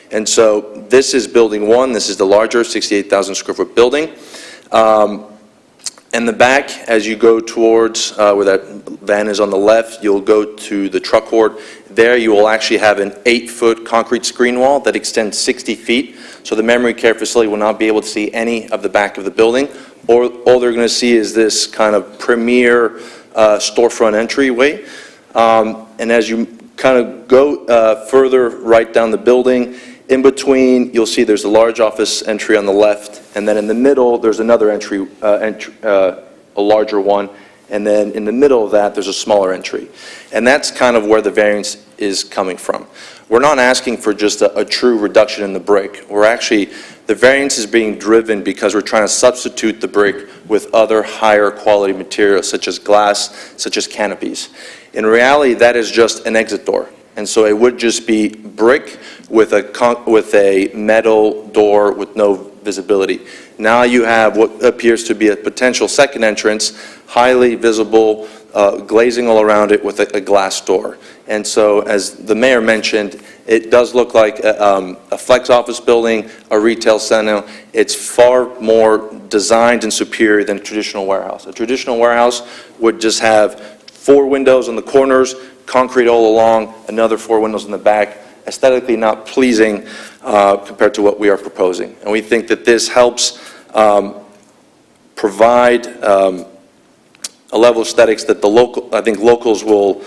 And so this is building one. This is the larger 68,000 square foot building. In the back, as you go towards where that van is on the left, you'll go to the truck court. There you will actually have an 8-foot concrete screen wall that extends 60 feet. So the memory care facility will not be able to see any of the back of the building. All they're going to see is this kind of premier storefront entryway. And as you kind of go further right down the building, In between, you'll see there's a large office entry on the left, and then in the middle, there's another entry, a larger one, and then in the middle of that, there's a smaller entry. And that's kind of where the variance is coming from. We're not asking for just a true reduction in the brick. The variance is being driven because we're trying to substitute the brick with other higher quality materials, such as glass, such as canopies. In reality, that is just an exit door. And so it would just be brick with a metal door with no visibility. Now you have what appears to be a potential second entrance, highly visible, glazing all around it with a glass door. And so, as the mayor mentioned, it does look like a flex office building, a retail center. It's far more designed and superior than a traditional warehouse. A traditional warehouse would just have 4 windows on the corners, concrete all along, another 4 windows in the back, aesthetically not pleasing compared to what we are proposing. And we think that this helps provide a level of aesthetics that I think locals will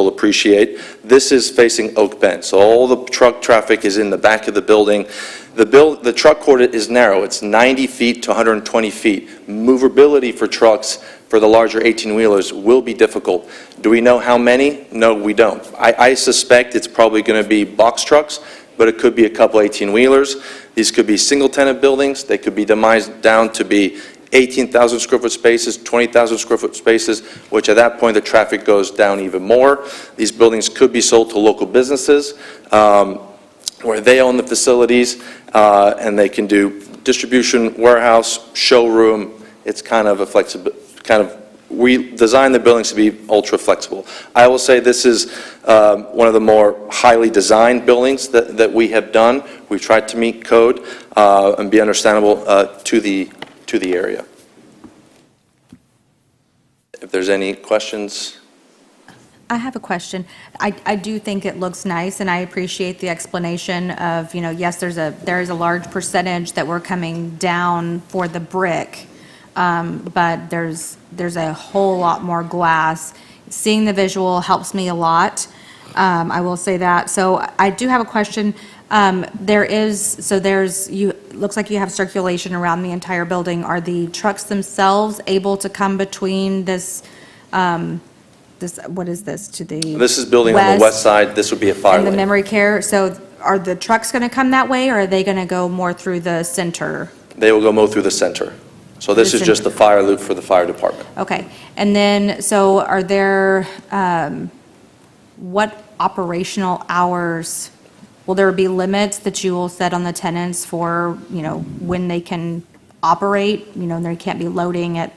appreciate. This is facing Oak Bend, so all the truck traffic is in the back of the building. The truck court is narrow. It's 90 feet to 120 feet. Movability for trucks for the larger 18-wheelers will be difficult. Do we know how many? No, we don't. I suspect it's probably going to be box trucks, but it could be a couple 18-wheelers. These could be single-tenant buildings. They could be demised down to be 18,000 square foot spaces, 20,000 square foot spaces, which at that point the traffic goes down even more. These buildings could be sold to local businesses where they own the facilities and they can do distribution, warehouse, showroom. It's kind of we designed the buildings to be ultra flexible. I will say this is one of the more highly designed buildings that we have done. We've tried to meet code and be understandable to the area. If there's any questions. I have a question. I do think it looks nice, and I appreciate the explanation of, yes, there is a large percentage that we're coming down for the brick, but there's a whole lot more glass. Seeing the visual helps me a lot. I will say that. So I do have a question. Looks like you have circulation around the entire building. Are the trucks themselves able to come between this, what is this, to the This is building on the west side. This would be a fire and the lane. memory care? So are the trucks going to come that way, or are they going to go more through the center? They will go more through the center. So this is just the fire loop for the fire department. Okay. And then, so are there, what operational hours, will there be limits that you will set on the tenants for, when they can operate? They can't be loading at,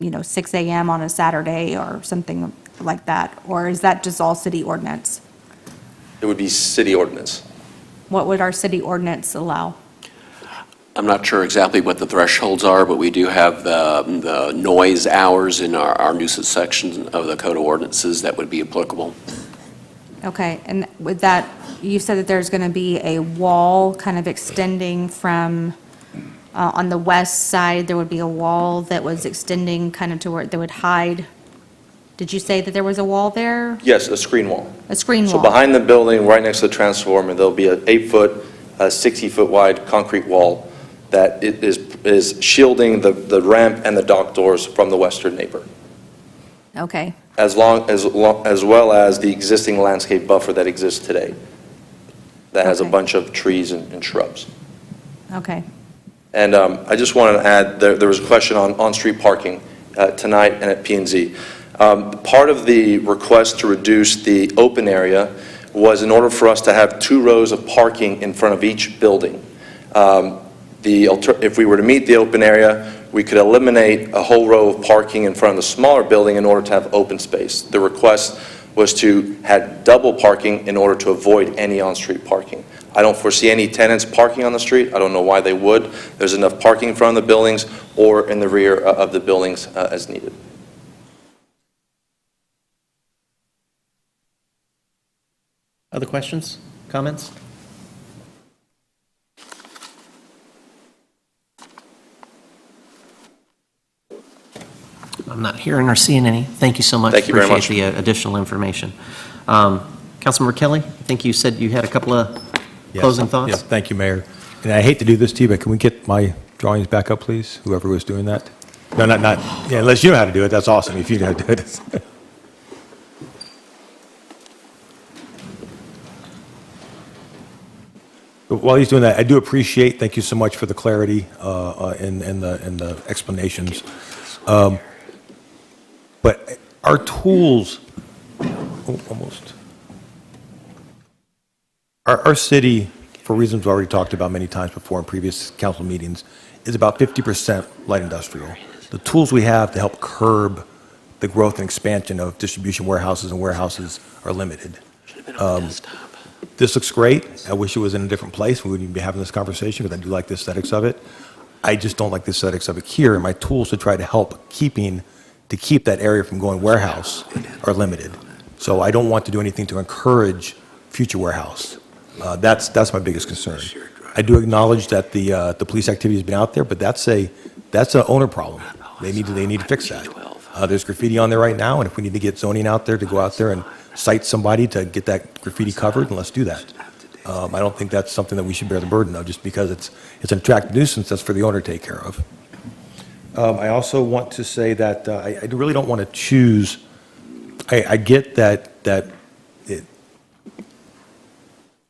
6 a.m. on a Saturday or something like that? Or is that just all city ordinance? It would be city ordinance. What would our city ordinance allow? I'm not sure exactly what the thresholds are, but we do have the noise hours in our nuisance section of the Code of Ordinances that would be applicable. Okay, and with that, you said that there's going to be a wall kind of extending from, on the west side, there would be a wall that was extending kind of to where they would hide. Did you say that there was a wall there? Yes, a screen wall. A screen wall? So behind the building, right next to the transformer, there'll be an 8-foot, 60-foot wide concrete wall that is shielding the ramp and the dock doors from the western neighbor. Okay. As well as the existing landscape buffer that exists today. That has a bunch of trees and shrubs. Okay. And I just wanted to add, there was a question on on-street parking tonight and at P&Z. Part of the request to reduce the open area was in order for us to have 2 rows of parking in front of each building. If we were to meet the open area, we could eliminate a whole row of parking in front of the smaller building in order to have open space. The request was to have double parking in order to avoid any on-street parking. I don't foresee any tenants parking on the street. I don't know why they would. There's enough parking in front of the buildings or in the rear of the buildings as needed. Other questions, comments? I'm not hearing or seeing any. Thank you so much. Thank you very much. Appreciate the additional information. Councilmember Kelly, I think you said you had a couple of Yes. Closing thoughts? Yes, thank you, Mayor. And I hate to do this to you, but can we get my drawings back up, please? Whoever was doing that? No, not, yeah, unless you know how to do it, that's awesome, if you know how to do it. But while he's doing that, I do appreciate, thank you so much for the clarity and the explanations. But our tools, almost. Our city, for reasons we've already talked about many times before in previous council meetings, is about 50% light industrial. The tools we have to help curb the growth and expansion of distribution warehouses are limited. This looks great. I wish it was in a different place. We wouldn't even be having this conversation because I do like the aesthetics of it. I just don't like the aesthetics of it here, and my tools to try to help keep that area from going warehouse are limited. So I don't want to do anything to encourage future warehouse. That's my biggest concern. I do acknowledge that the police activity has been out there, but that's an owner problem. They need to fix that. There's graffiti on there right now, and if we need to get zoning out there to go out there and cite somebody to get that graffiti covered, then let's do that. I don't think that's something that we should bear the burden of, just because it's an attractive nuisance that's for the owner to take care of. I also want to say that I really don't want to choose. I get that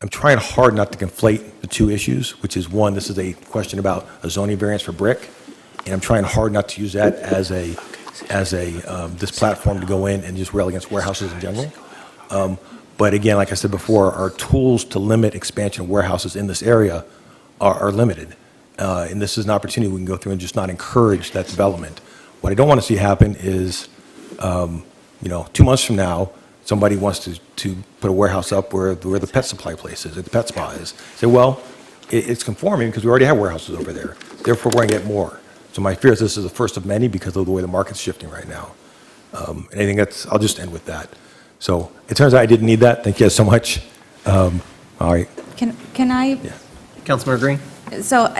I'm trying hard not to conflate the two issues, which is one, this is a question about a zoning variance for brick, and I'm trying hard not to use that as this platform to go in and just rail against warehouses in general. But again, like I said before, our tools to limit expansion of warehouses in this area are limited. And this is an opportunity we can go through and just not encourage that development. What I don't want to see happen is, 2 months from now, somebody wants to put a warehouse up where the pet supply place is, or the pet spa is. Say, well, it's conforming because we already have warehouses over there. Therefore, we're going to get more. So my fear is this is the first of many because of the way the market's shifting right now. And I think I'll just end with that. So it turns out I didn't need that. Thank you guys so much. All right. Can I? Yeah. Councilmember Green? So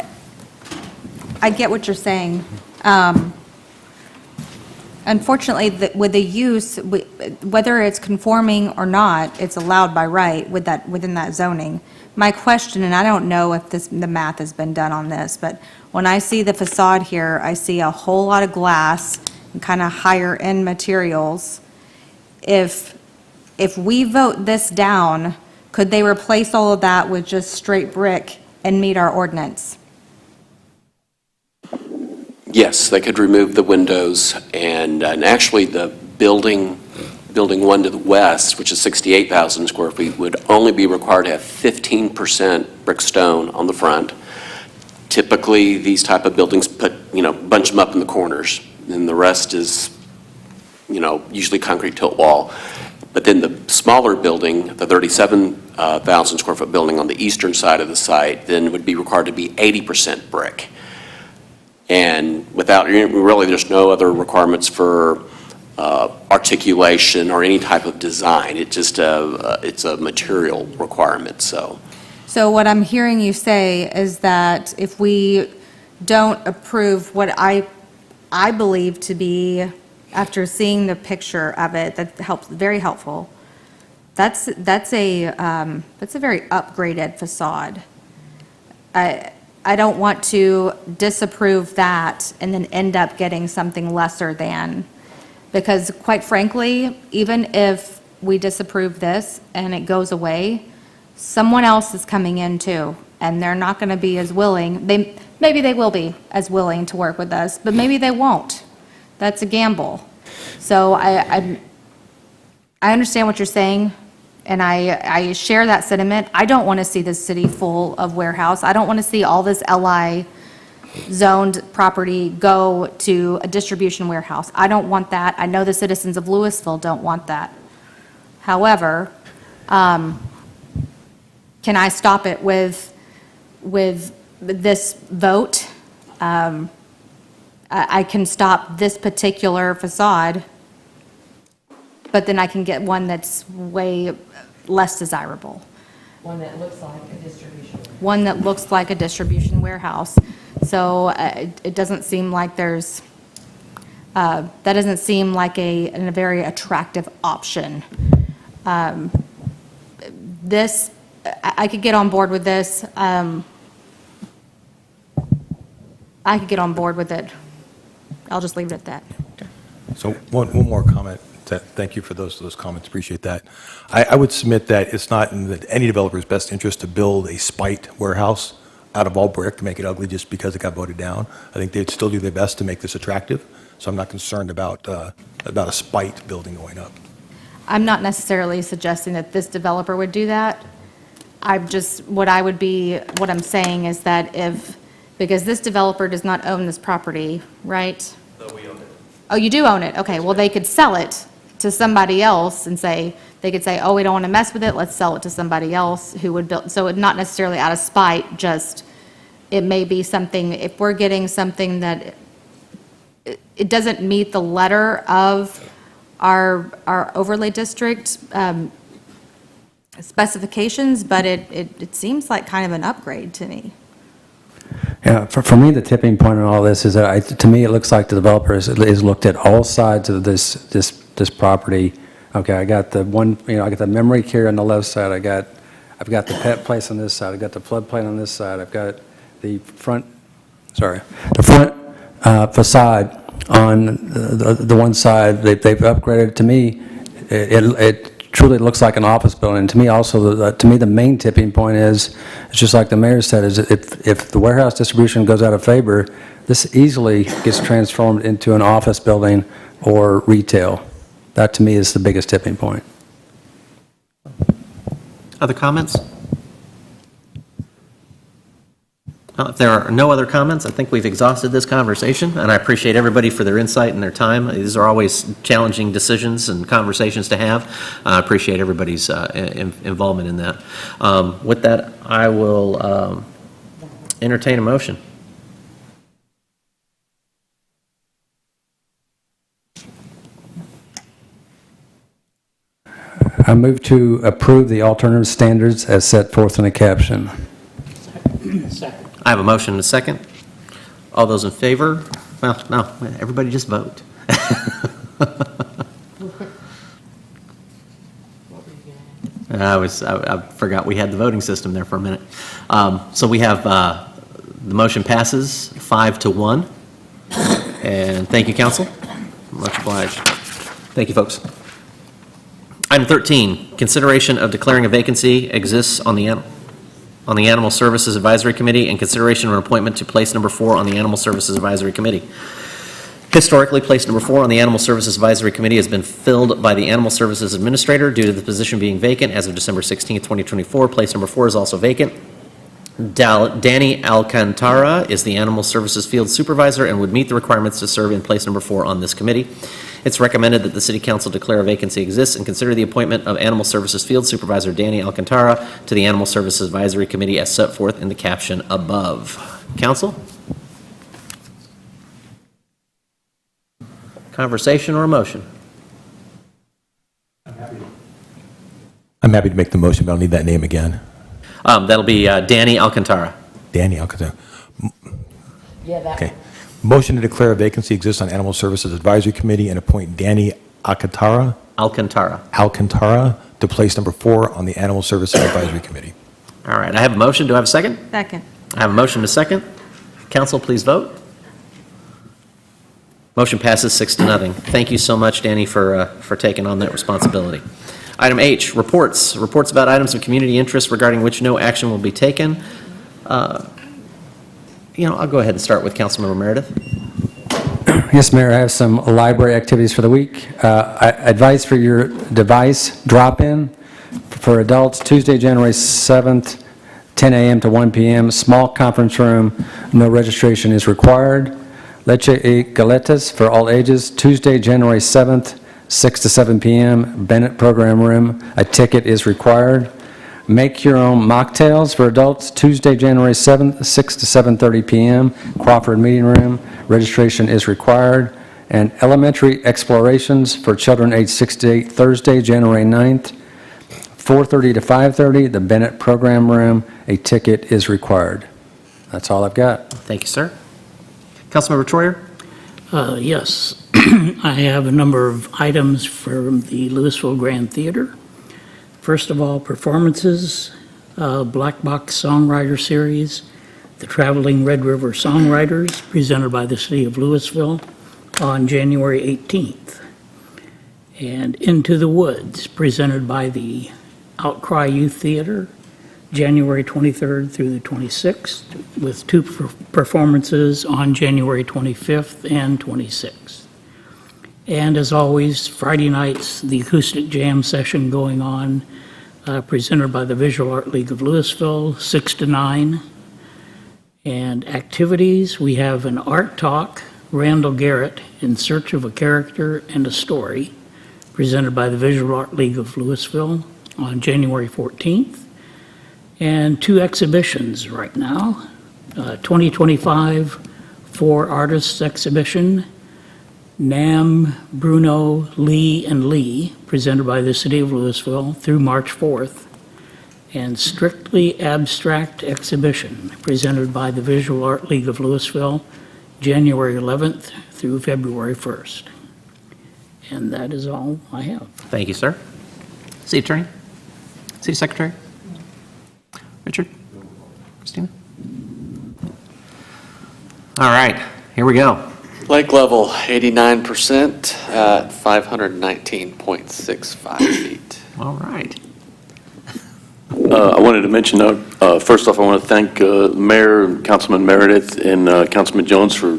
I get what you're saying. Unfortunately, with the use, whether it's conforming or not, it's allowed by right within that zoning. My question, and I don't know if the math has been done on this, but when I see the facade here, I see a whole lot of glass and kind of higher end materials. If we vote this down, could they replace all of that with just straight brick and meet our ordinance? Yes, they could remove the windows, and actually the building one to the west, which is 68,000 square feet, would only be required to have 15% brick stone on the front. Typically, these type of buildings bunch them up in the corners, and the rest is, usually concrete tilt wall. But then the smaller building, the 37,000 square foot building on the eastern side of the site, then would be required to be 80% brick. And really, there's no other requirements for articulation or any type of design. It's a material requirement, so. So what I'm hearing you say is that if we don't approve what I believe to be, after seeing the picture of it, that helps, very helpful, that's a very upgraded facade. I don't want to disapprove that and then end up getting something lesser than. Because quite frankly, even if we disapprove this and it goes away, someone else is coming in too, and they're not going to be as willing. Maybe they will be as willing to work with us, but maybe they won't. That's a gamble. So I understand what you're saying, and I share that sentiment. I don't want to see this city full of warehouse. I don't want to see all this LI zoned property go to a distribution warehouse. I don't want that. I know the citizens of Lewisville don't want that. However, can I stop it with this vote? I can stop this particular facade, but then I can get one that's way less desirable. One that looks like a distribution. One that looks like a distribution warehouse. So it doesn't seem like that doesn't seem like a very attractive option. This I could get on board with this. I could get on board with it. I'll just leave it at that. So one more comment. Thank you for those comments, appreciate that. I would submit that it's not in any developer's best interest to build a spite warehouse out of all brick to make it ugly just because it got voted down. I think they'd still do their best to make this attractive, so I'm not concerned about a spite building going up. I'm not necessarily suggesting that this developer would do that. What I'm saying is that because this developer does not own this property, right? No, we own it. Oh, you do own it? Okay, well, they could sell it to somebody else and they could say, oh, we don't want to mess with it, let's sell it to somebody else who would build. So it's not necessarily out of spite, just, it may be something, if we're getting something that, it doesn't meet the letter of our overlay district specifications, but it seems like kind of an upgrade to me. Yeah, for me, the tipping point in all this is that to me, it looks like the developer has looked at all sides of this property. Okay, I got the one, I got the memory care on the left side. I've got the pet place on this side. I've got the floodplain on this side. I've got the front facade on the one side. They've upgraded. To me, it truly looks like an office building. And to me, also, the main tipping point is, it's just like the mayor said, is if the warehouse distribution goes out of favor, this easily gets transformed into an office building or retail. That, to me, is the biggest tipping point. Other comments? If there are no other comments, I think we've exhausted this conversation, and I appreciate everybody for their insight and their time. These are always challenging decisions and conversations to have. I appreciate everybody's involvement in that. With that, I will entertain a motion. I move to approve the alternative standards as set forth in the caption. Second. I have a motion and a second. All those in favor? Well, no, everybody just vote. I forgot we had the voting system there for a minute. So we have, the motion passes 5-1. And thank you, council. Much obliged. Thank you, folks. Item 13, consideration of declaring a vacancy exists on the Animal Services Advisory Committee and consideration of an appointment to place number 4 on the Animal Services Advisory Committee. Historically, place number 4 on the Animal Services Advisory Committee has been filled by the Animal Services Administrator due to the position being vacant as of December 16, 2024. Place number 4 is also vacant. Danny Alcantara is the Animal Services Field Supervisor and would meet the requirements to serve in place number 4 on this committee. It's recommended that the City Council declare a vacancy exists and consider the appointment of Animal Services Field Supervisor Danny Alcantara to the Animal Services Advisory Committee as set forth in the caption above. Council? Conversation or a motion? I'm happy to make the motion, but I'll need that name again. That'll be Danny Alcantara. Danny Alcantara. Yeah, that Okay. Motion to declare a vacancy exists on Animal Services Advisory Committee and appoint Danny Alcantara to place number 4 on the Animal Services Advisory Committee. All right, I have a motion. Do I have a second? Second. I have a motion and a second. Council, please vote. Motion passes 6-0. Thank you so much, Danny, for taking on that responsibility. Item H, reports. Reports about items of community interest regarding which no action will be taken. I'll go ahead and start with Councilmember Meredith. Yes, Mayor, I have some library activities for the week. Advice for your device drop-in for adults, Tuesday, January 7th, 10 a.m. to 1 p.m., small conference room, no registration is required. Leche y Galetas for all ages, Tuesday, January 7th, 6 to 7 p.m., Bennett Program Room, a ticket is required. Make your own mocktails for adults, Tuesday, January 7th, 6 to 7:30 p.m., Crawford Meeting Room, registration is required. And elementary explorations for children age 6 to 8, Thursday, January 9th, 4:30 to 5:30, the Bennett Program Room, a ticket is required. That's all I've got. Thank you, sir. Councilmember Troyer? Yes, I have a number of items from the Lewisville Grand Theater. First of all, performances Black Box Songwriter Series, the Traveling Red River Songwriters, presented by the City of Lewisville on January 18th. And Into the Woods, presented by the Outcry Youth Theater, January 23rd through the 26th, with 2 performances on January 25th and 26th. And as always, Friday nights, the acoustic jam session going on, presented by the Visual Art League of Lewisville, 6 to 9. And activities, we have an art talk, Randall Garrett, In Search of a Character and a Story, presented by the Visual Art League of Lewisville on January 14th. And 2 exhibitions right now. 2025 4 Artists Exhibition, Nam, Bruno, Lee, and Lee, presented by the City of Lewisville through March 4th. And Strictly Abstract Exhibition, presented by the Visual Art League of Lewisville, January 11th through February 1st. And that is all I have. Thank you, sir. City Attorney? City Secretary? Richard? Christina? All right, here we go. Lake level, 89% at 519.65 feet. All right. I wanted to mention, first off, I want to thank Mayor and Councilman Meredith and Councilman Jones for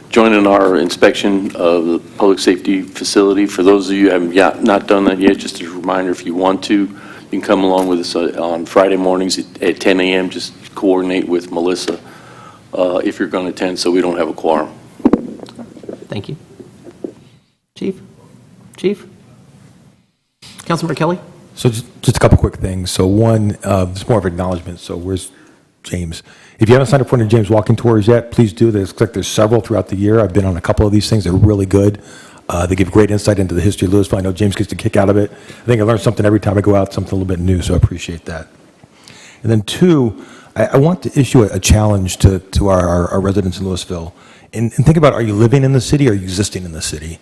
joining our inspection of the public safety facility. For those of you who have not done that yet, just as a reminder, if you want to, you can come along with us on Friday mornings at 10 a.m. Just coordinate with Melissa if you're going to attend, so we don't have a quorum. Thank you. Chief? Councilmember Kelly? So just a couple quick things. So one, it's more of acknowledgement. So where's James? If you haven't signed up for any James walking tours yet, please do. There's several throughout the year. I've been on a couple of these things. They're really good. They give great insight into the history of Lewisville. I know James gets a kick out of it. I think I learn something every time I go out, something a little bit new, so I appreciate that. And then 2, I want to issue a challenge to our residents in Lewisville. And think about, are you living in the city or are you existing in the city?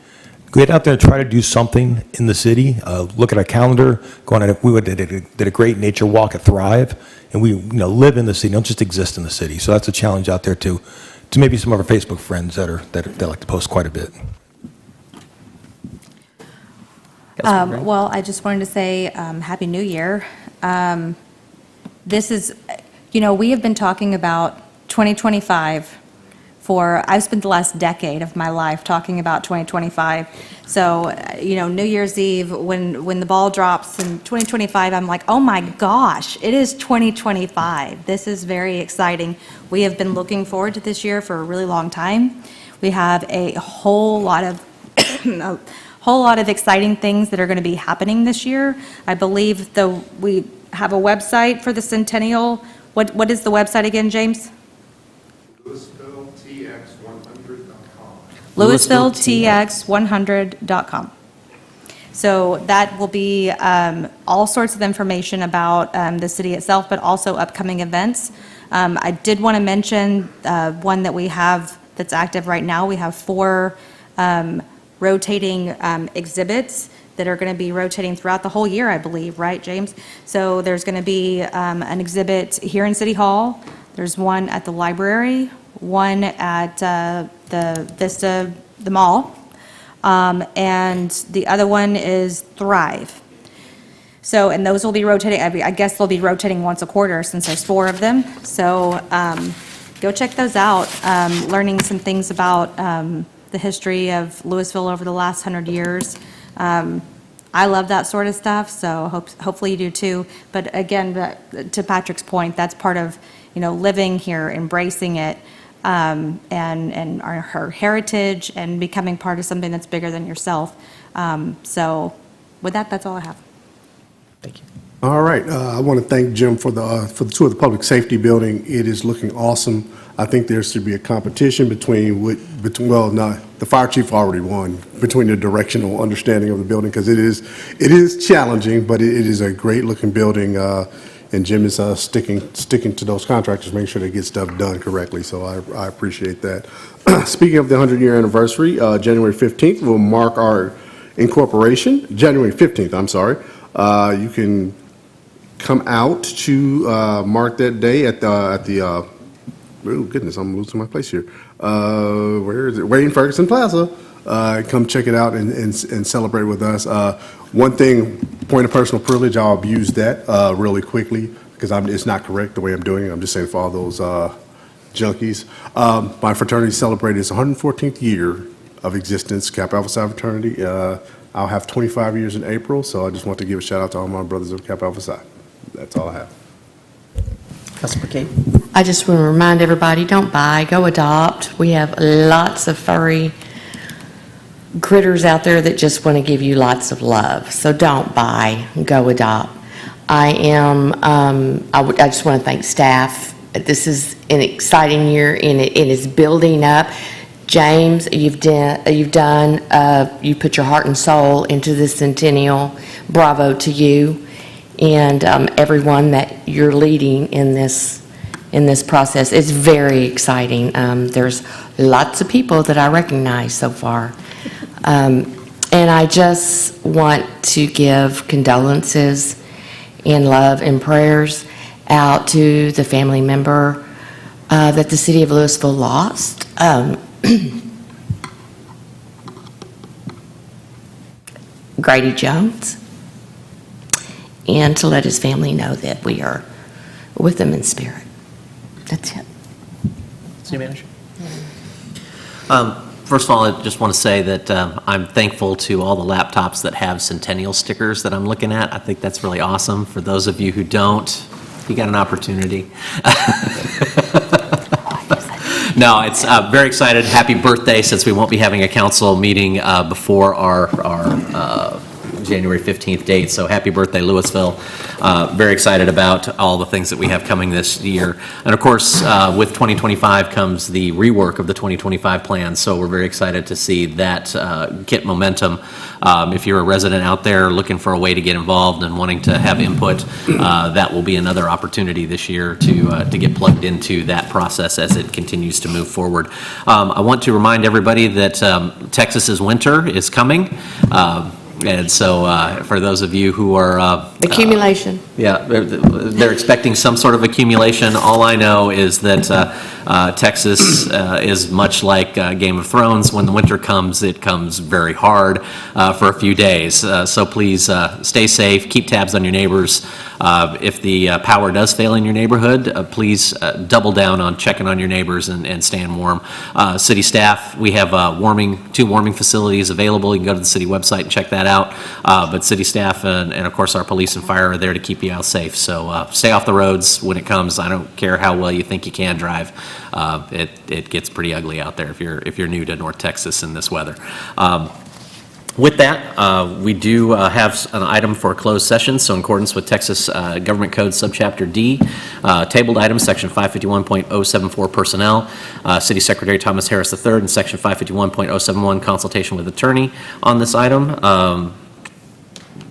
Get out there and try to do something in the city. Look at our calendar. We did a great nature walk at Thrive, and we live in the city, don't just exist in the city. So that's a challenge out there to maybe some of our Facebook friends that like to post quite a bit. Well, I just wanted to say Happy New Year. This is, we have been talking about 2025 I've spent the last decade of my life talking about 2025. So, New Year's Eve, when the ball drops in 2025, I'm like, oh my gosh, it is 2025. This is very exciting. We have been looking forward to this year for a really long time. We have a whole lot of exciting things that are going to be happening this year. I believe we have a website for the Centennial. What is the website again, James? LewisvilleTX100.com. So that will be all sorts of information about the city itself, but also upcoming events. I did want to mention one that we have that's active right now. We have 4 rotating exhibits that are going to be rotating throughout the whole year, I believe, right, James? So there's going to be an exhibit here in City Hall. There's one at the library, one at the Vista, the mall, and the other one is Thrive. So, and those will be rotating, I guess they'll be rotating once a quarter since there's 4 of them. So go check those out, learning some things about the history of Lewisville over the last 100 years. I love that sort of stuff, so hopefully you do too. But again, to Patrick's point, that's part of living here, embracing it, and our heritage, and becoming part of something that's bigger than yourself. So with that, that's all I have. Thank you. All right, I want to thank Jim for the tour of the public safety building. It is looking awesome. I think there should be a competition the fire chief already won between the directional understanding of the building, because it is challenging, but it is a great looking building, and Jim is sticking to those contractors, making sure they get stuff done correctly. So I appreciate that. Speaking of the 100-year anniversary, January 15th will mark our incorporation. January 15th, I'm sorry. You can come out to mark that day at the oh goodness, I'm losing my place here. Where is it? Wayne Ferguson Plaza. Come check it out and celebrate with us. One thing, point of personal privilege, I'll abuse that really quickly because it's not correct the way I'm doing it. I'm just saying for all those junkies. My fraternity celebrated its 114th year of existence, Kappa Alpha Psi fraternity. I'll have 25 years in April, so I just want to give a shout out to all my brothers of Kappa Alpha Psi. That's all I have. Councilor Kate? I just want to remind everybody, don't buy, go adopt. We have lots of furry critters out there that just want to give you lots of love. So don't buy, go adopt. I just want to thank staff. This is an exciting year and it is building up. James, you put your heart and soul into this centennial. Bravo to you and everyone that you're leading in this process. It's very exciting. There's lots of people that I recognize so far. And I just want to give condolences and love and prayers out to the family member that the city of Lewisville lost. Grady Jones, and to let his family know that we are with them in spirit. That's it. City Manager? First of all, I just want to say that I'm thankful to all the laptops that have Centennial stickers that I'm looking at. I think that's really awesome. For those of you who don't, you got an opportunity. No, it's very excited. Happy birthday, since we won't be having a council meeting before our January 15th date. So happy birthday, Lewisville. Very excited about all the things that we have coming this year. And of course, with 2025 comes the rework of the 2025 plan. So we're very excited to see that get momentum. If you're a resident out there looking for a way to get involved and wanting to have input, that will be another opportunity this year to get plugged into that process as it continues to move forward. I want to remind everybody that Texas's winter is coming. And so for those of you who are... Accumulation. Yeah, they're expecting some sort of accumulation. All I know is that Texas is much like Game of Thrones. When the winter comes, it comes very hard for a few days. So please stay safe, keep tabs on your neighbors. If the power does fail in your neighborhood, please double down on checking on your neighbors and staying warm. City staff, we have two warming facilities available. You can go to the city website and check that out. But city staff and of course our police and fire are there to keep you out safe. So stay off the roads when it comes. I don't care how well you think you can drive. It gets pretty ugly out there if you're new to North Texas in this weather. With that, we do have an item for a closed session. So in accordance with Texas Government Code Subchapter D, tabled item, Section 551.074 personnel, City Secretary Thomas Harris III, and Section 551.071 consultation with attorney on this item.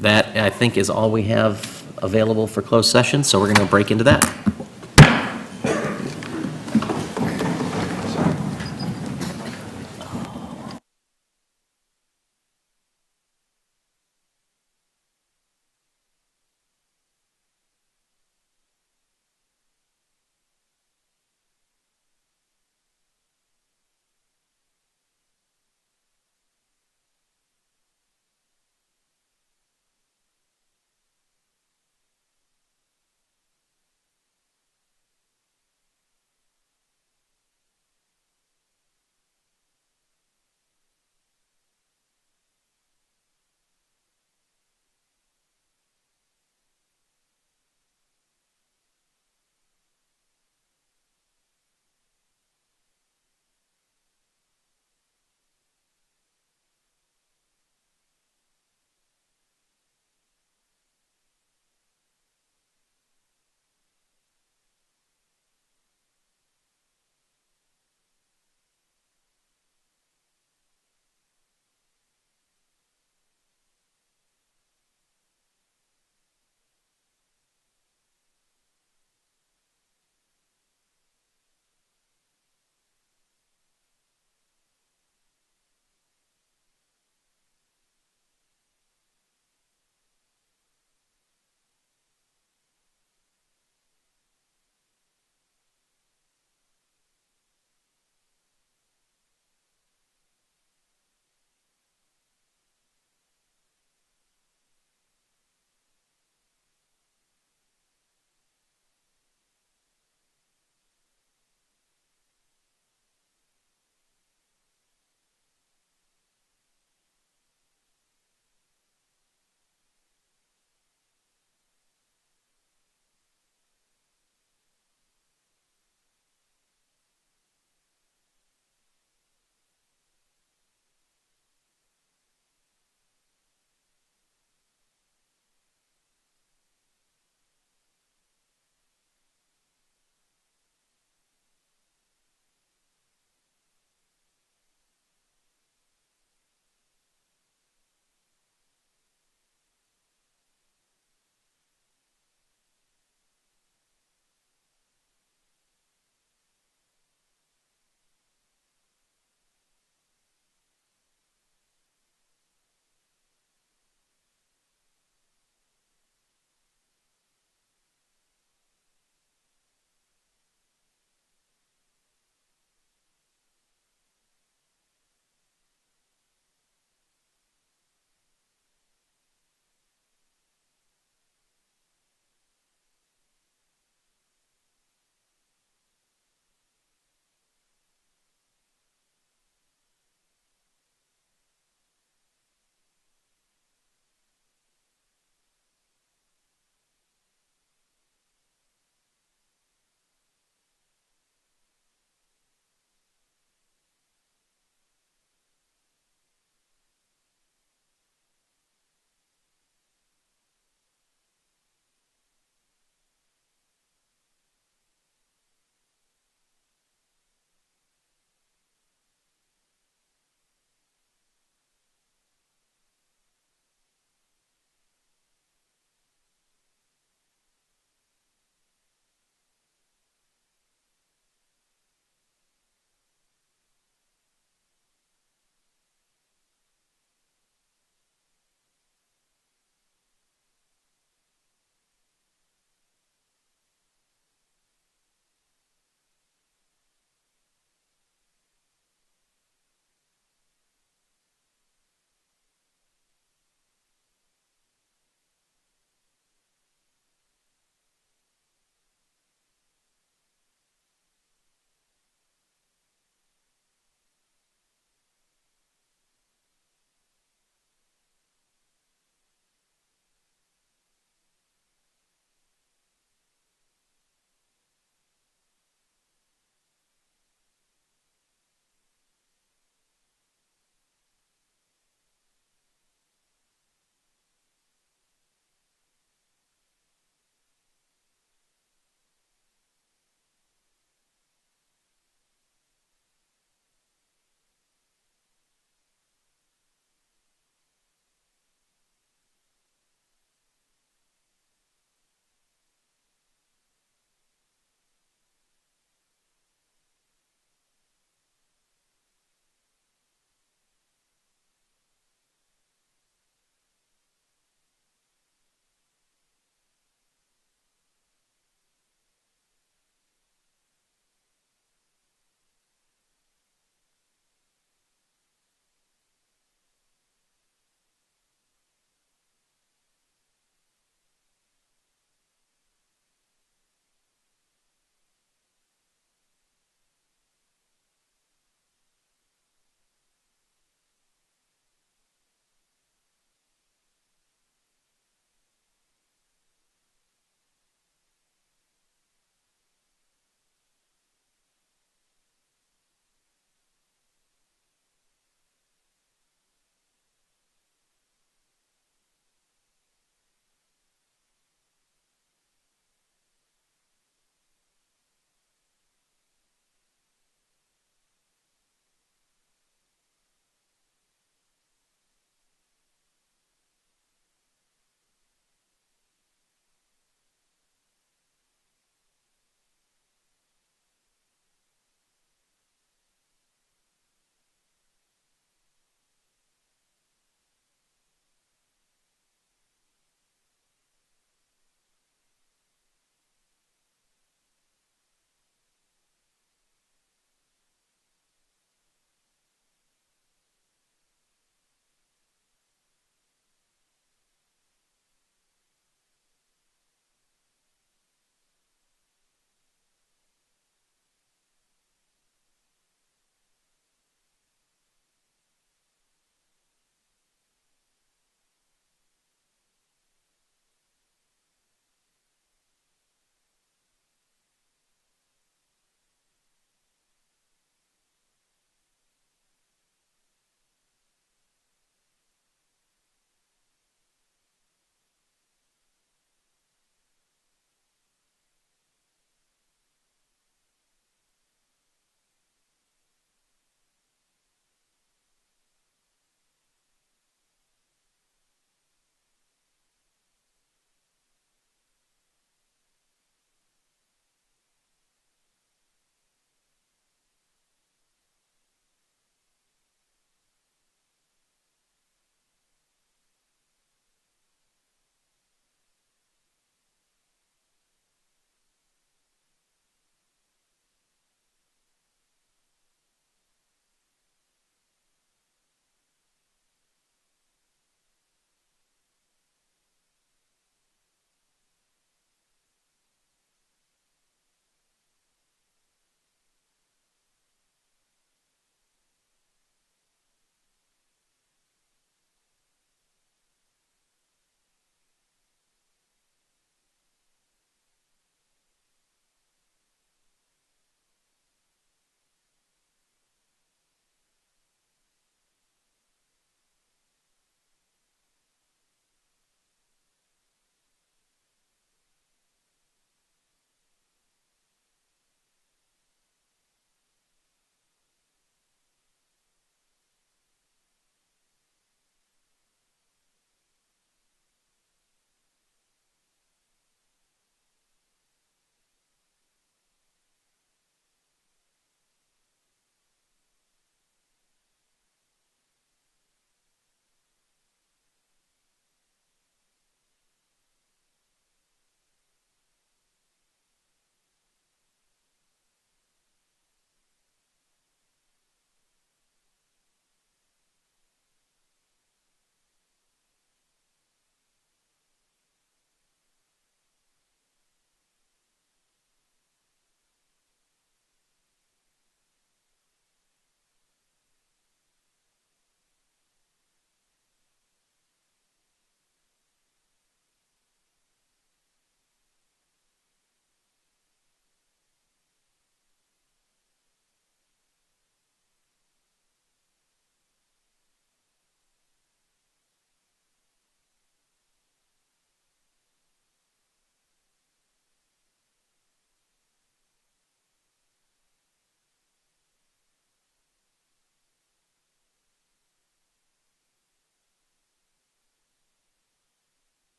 That, I think, is all we have available for closed session. So we're going to break into that.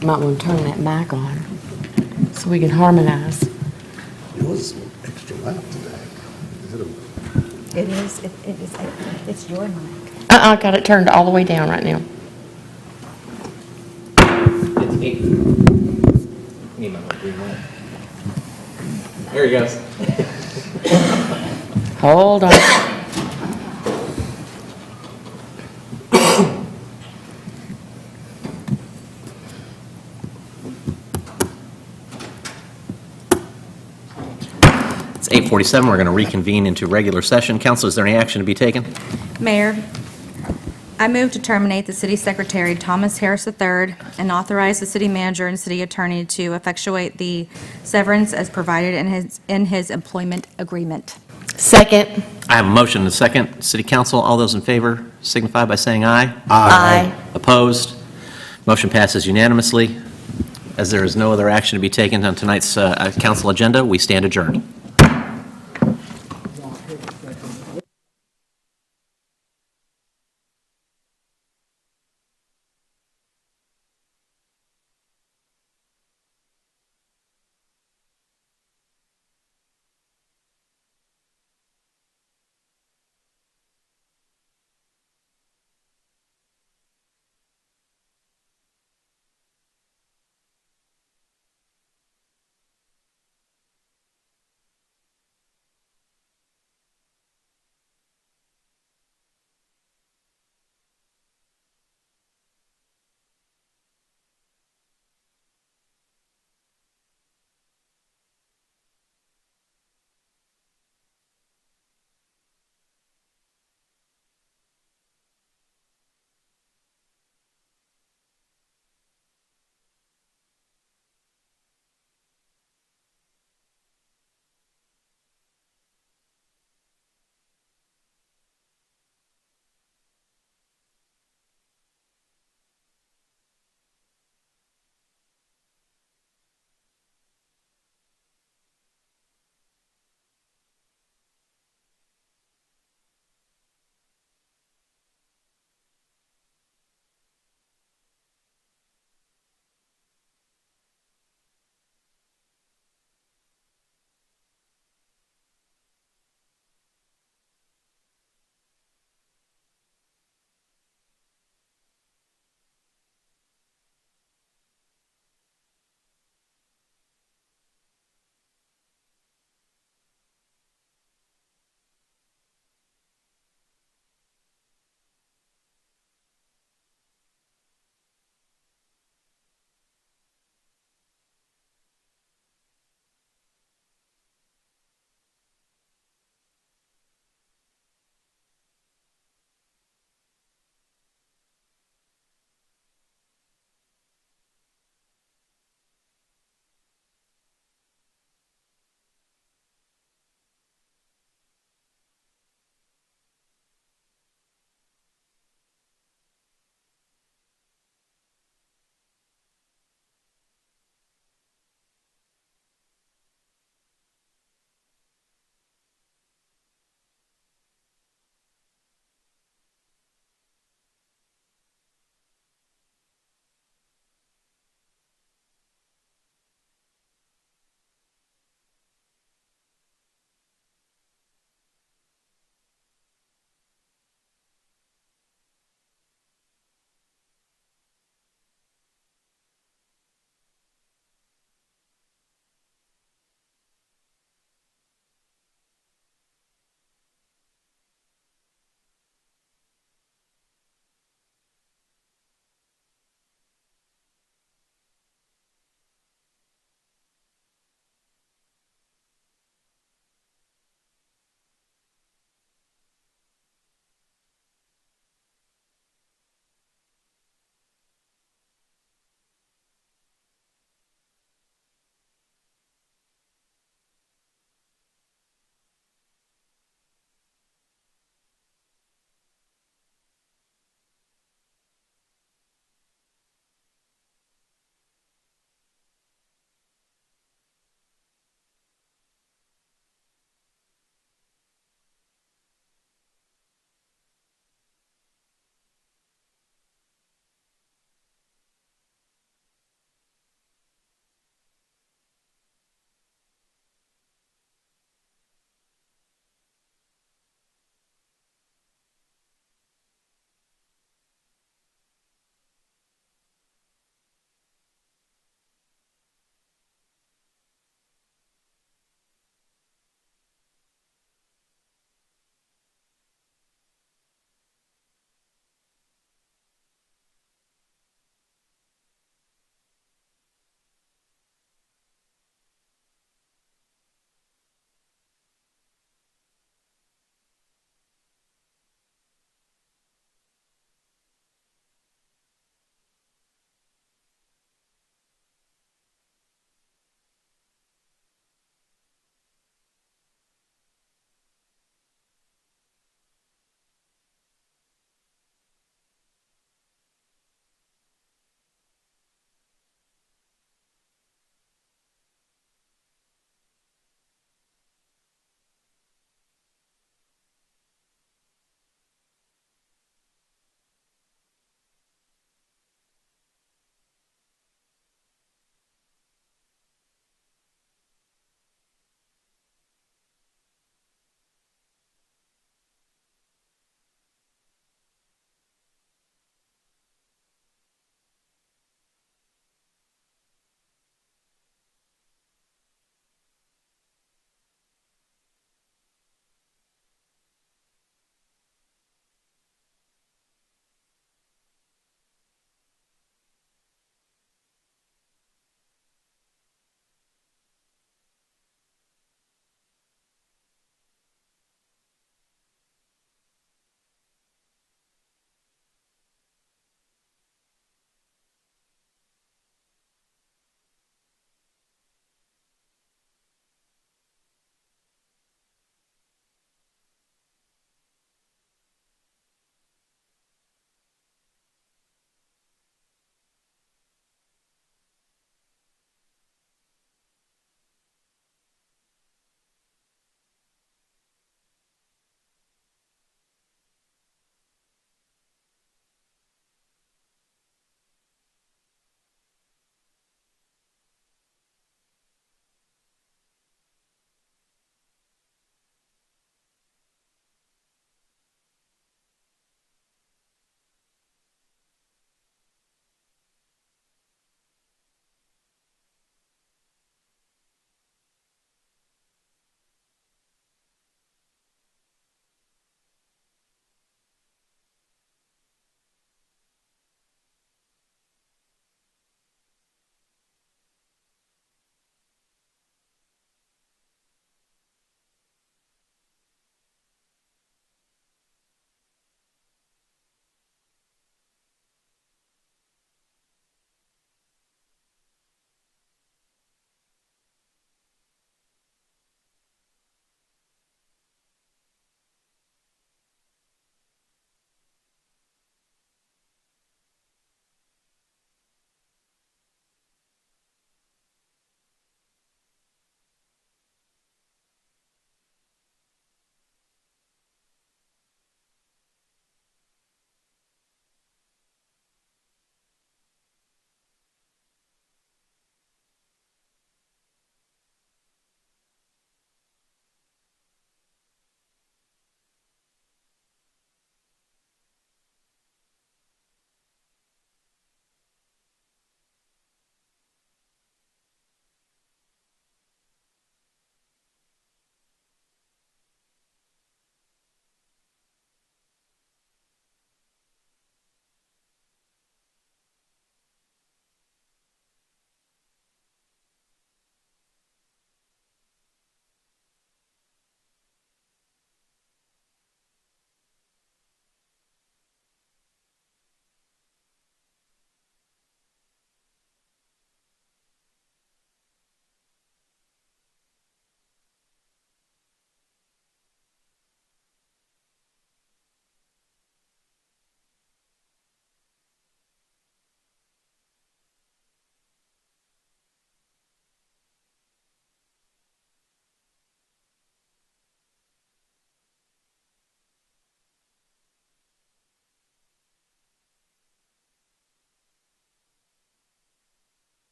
Might want to turn that mic on so we can harmonize. Yours is extra loud today. Is it a It is, it's your mic. I got it turned all the way down right now. It's 8. Need my green light. There he goes. Hold on. It's 8:47. We're going to reconvene into regular session. Council, is there any action to be taken? Mayor, I move to terminate the city secretary, Thomas Harris III, and authorize the city manager and city attorney to effectuate the severance as provided in his employment agreement. Second. I have a motion and a second. City Council, all those in favor signify by saying aye. Aye. Opposed? Motion passes unanimously. As there is no other action to be taken on tonight's council agenda, we stand adjourned.